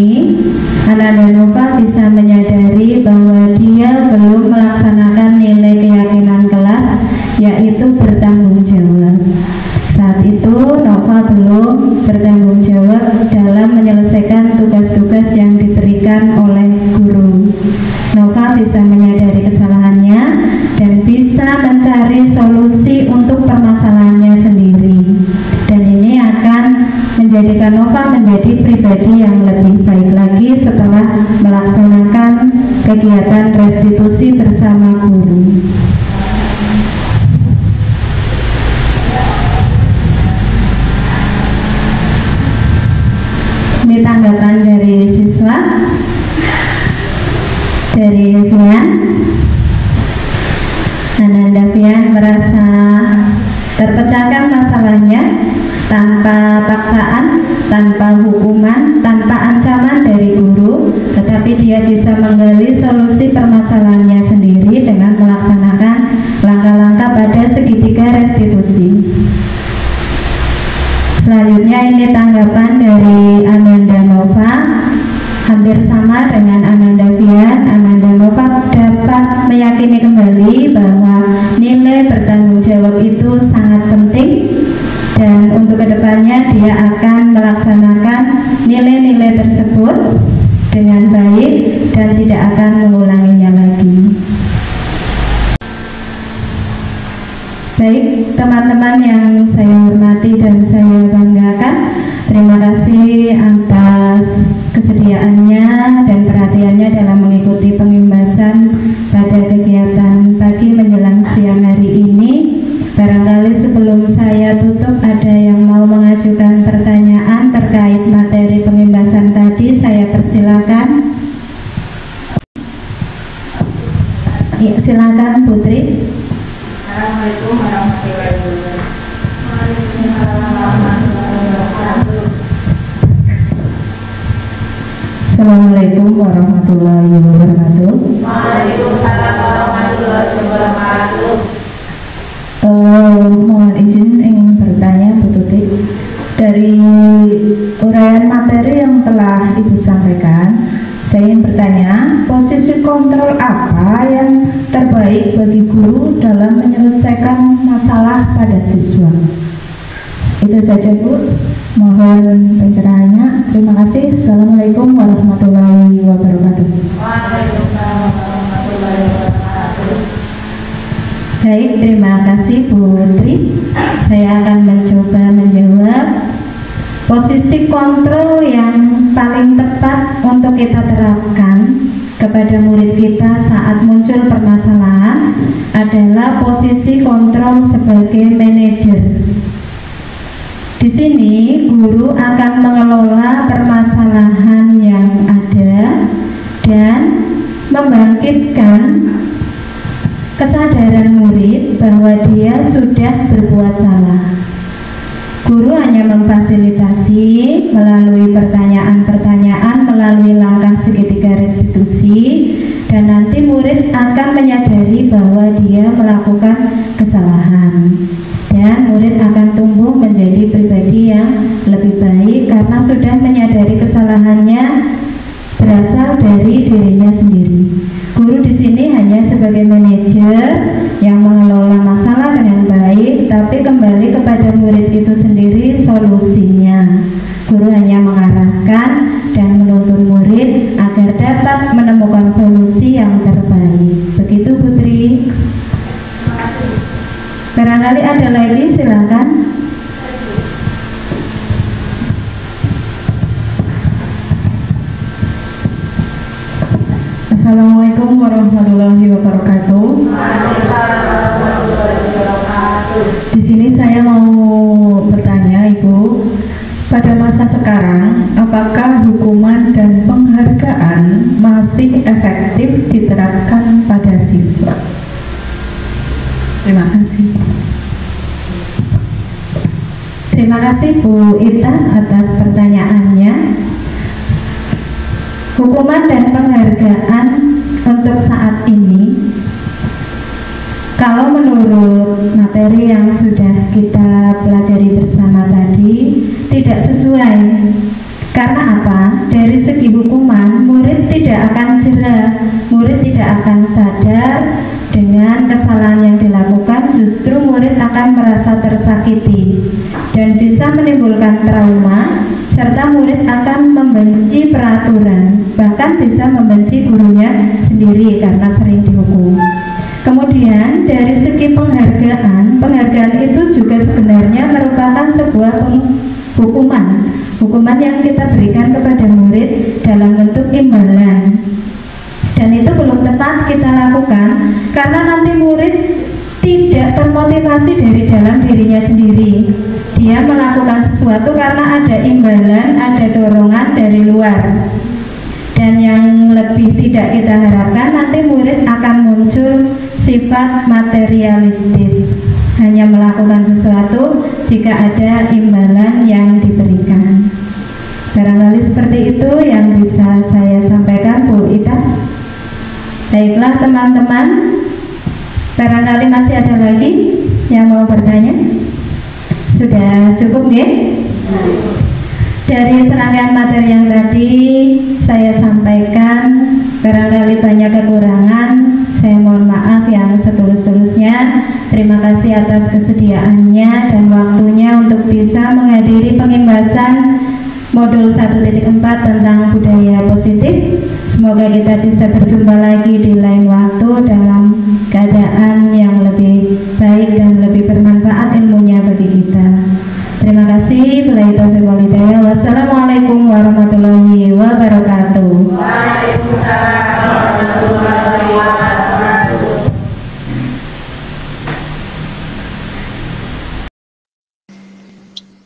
Ananda Nova bisa menyadari bahwa dia belum melaksanakan nilai keyakinan kelas, yaitu bertanggung jawab. Saat itu Nova belum bertanggung jawab dalam menyelesaikan tugas-tugas yang diberikan oleh guru. Nova bisa menyadari kesalahannya dan bisa mencari solusi untuk permasalahannya sendiri. Dan ini akan menjadikan Nova menjadi pribadi yang lebih baik lagi setelah melaksanakan kegiatan restitusi bersama guru. Ini tanggapan dari siswa, dari Fian. Ananda Fian merasa terpecahkan masalahnya tanpa paksaan, tanpa hukuman, tanpa ancaman dari guru, tetapi dia bisa menggali solusi permasalahannya sendiri dengan melaksanakan langkah-langkah pada segitiga restitusi. Selanjutnya ini tanggapan dari Ananda Nova, hampir sama dengan Ananda Fian. Ananda Nova dapat meyakini kembali bahwa nilai bertanggung jawab itu sangat penting, dan untuk kedepannya dia akan melaksanakan nilai-nilai tersebut dengan baik dan tidak akan mengulanginya lagi. Baik, teman-teman yang saya hormati dan saya banggakan, terima kasih atas kesediaannya dan perhatiannya dalam mengikuti pengimbasan pada kegiatan pagi menjelang siang hari ini. Barangkali sebelum saya tutup ada yang mau mengajukan pertanyaan terkait materi pengimbasan tadi, saya persilakan. Ya, silakan Putri. Assalamualaikum warahmatullahi wabarakatuh. Assalamualaikum warahmatullahi wabarakatuh. Waalaikumsalam warahmatullahi wabarakatuh. Mohon izin ingin bertanya Bu Tuti, dari uraian materi yang telah Ibu sampaikan, saya ingin bertanya, posisi kontrol apa yang terbaik bagi guru dalam menyelesaikan masalah pada siswa? Itu saja Bu, mohon pencerahannya. Terima kasih. Assalamualaikum warahmatullahi wabarakatuh. Waalaikumsalam warahmatullahi wabarakatuh. Baik, terima kasih Bu Putri. Saya akan mencoba menjawab. Posisi kontrol yang paling tepat untuk kita terapkan kepada murid kita saat muncul permasalahan adalah posisi kontrol sebagai manajer. Di sini guru akan mengelola permasalahan yang ada dan membangkitkan kesadaran murid bahwa dia sudah berbuat salah. Guru hanya memfasilitasi melalui pertanyaan-pertanyaan, melalui langkah segitiga restitusi, dan nanti murid akan menyadari bahwa dia melakukan kesalahan, dan murid akan tumbuh menjadi pribadi yang lebih baik karena sudah menyadari kesalahannya berasal dari dirinya sendiri. Guru di sini hanya sebagai manajer yang mengelola masalah dengan baik, tapi kembali kepada murid itu sendiri solusinya. Guru hanya mengarahkan dan menuntun murid agar dapat menemukan solusi yang terbaik. Begitu Putri. Barangkali ada lagi, silakan. Assalamualaikum warahmatullahi wabarakatuh. Di sini saya mau bertanya Ibu, pada masa sekarang apakah hukuman dan penghargaan masih efektif diterapkan pada siswa? Terima kasih. Terima kasih Bu Ita atas pertanyaannya. Hukuman dan penghargaan untuk saat ini, kalau menurut materi yang sudah kita pelajari bersama tadi, tidak sesuai. Karena apa? Dari segi hukuman, murid tidak akan jera, murid tidak akan sadar dengan kesalahan yang dilakukan, justru murid akan merasa tersakiti dan bisa menimbulkan trauma, serta murid akan membenci peraturan, bahkan bisa membenci gurunya sendiri karena sering dihukum. Kemudian dari segi penghargaan itu juga sebenarnya merupakan sebuah hukuman yang kita berikan kepada murid dalam bentuk imbalan. Dan itu belum tepat kita lakukan karena nanti murid tidak termotivasi dari dalam dirinya sendiri. Dia melakukan sesuatu karena ada imbalan, ada dorongan dari luar. Dan yang lebih tidak kita harapkan, nanti murid akan muncul sifat materialistis, hanya melakukan sesuatu jika ada imbalan yang diberikan. Barangkali seperti itu yang bisa saya sampaikan, Bu Ita. Baiklah teman-teman, barangkali masih ada lagi yang mau bertanya? Sudah cukup ya? Dari serangkaian materi yang tadi saya sampaikan, barangkali banyak kekurangan, saya mohon maaf yang setulus-tulusnya. Terima kasih atas kesediaannya dan waktunya untuk bisa menghadiri pengimbasan modul 1.4 tentang budaya positif. Semoga kita bisa berjumpa lagi di lain waktu dalam keadaan yang lebih baik dan lebih bermanfaat ilmunya bagi kita. Terima kasih. Wassalamualaikum warahmatullahi wabarakatuh. Waalaikumsalam warahmatullahi wabarakatuh.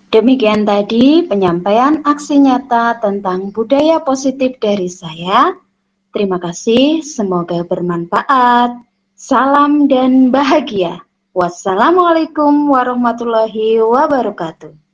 Demikian tadi penyampaian aksi nyata tentang budaya positif dari saya. Terima kasih, semoga bermanfaat. Salam dan bahagia. Wassalamualaikum warahmatullahi wabarakatuh.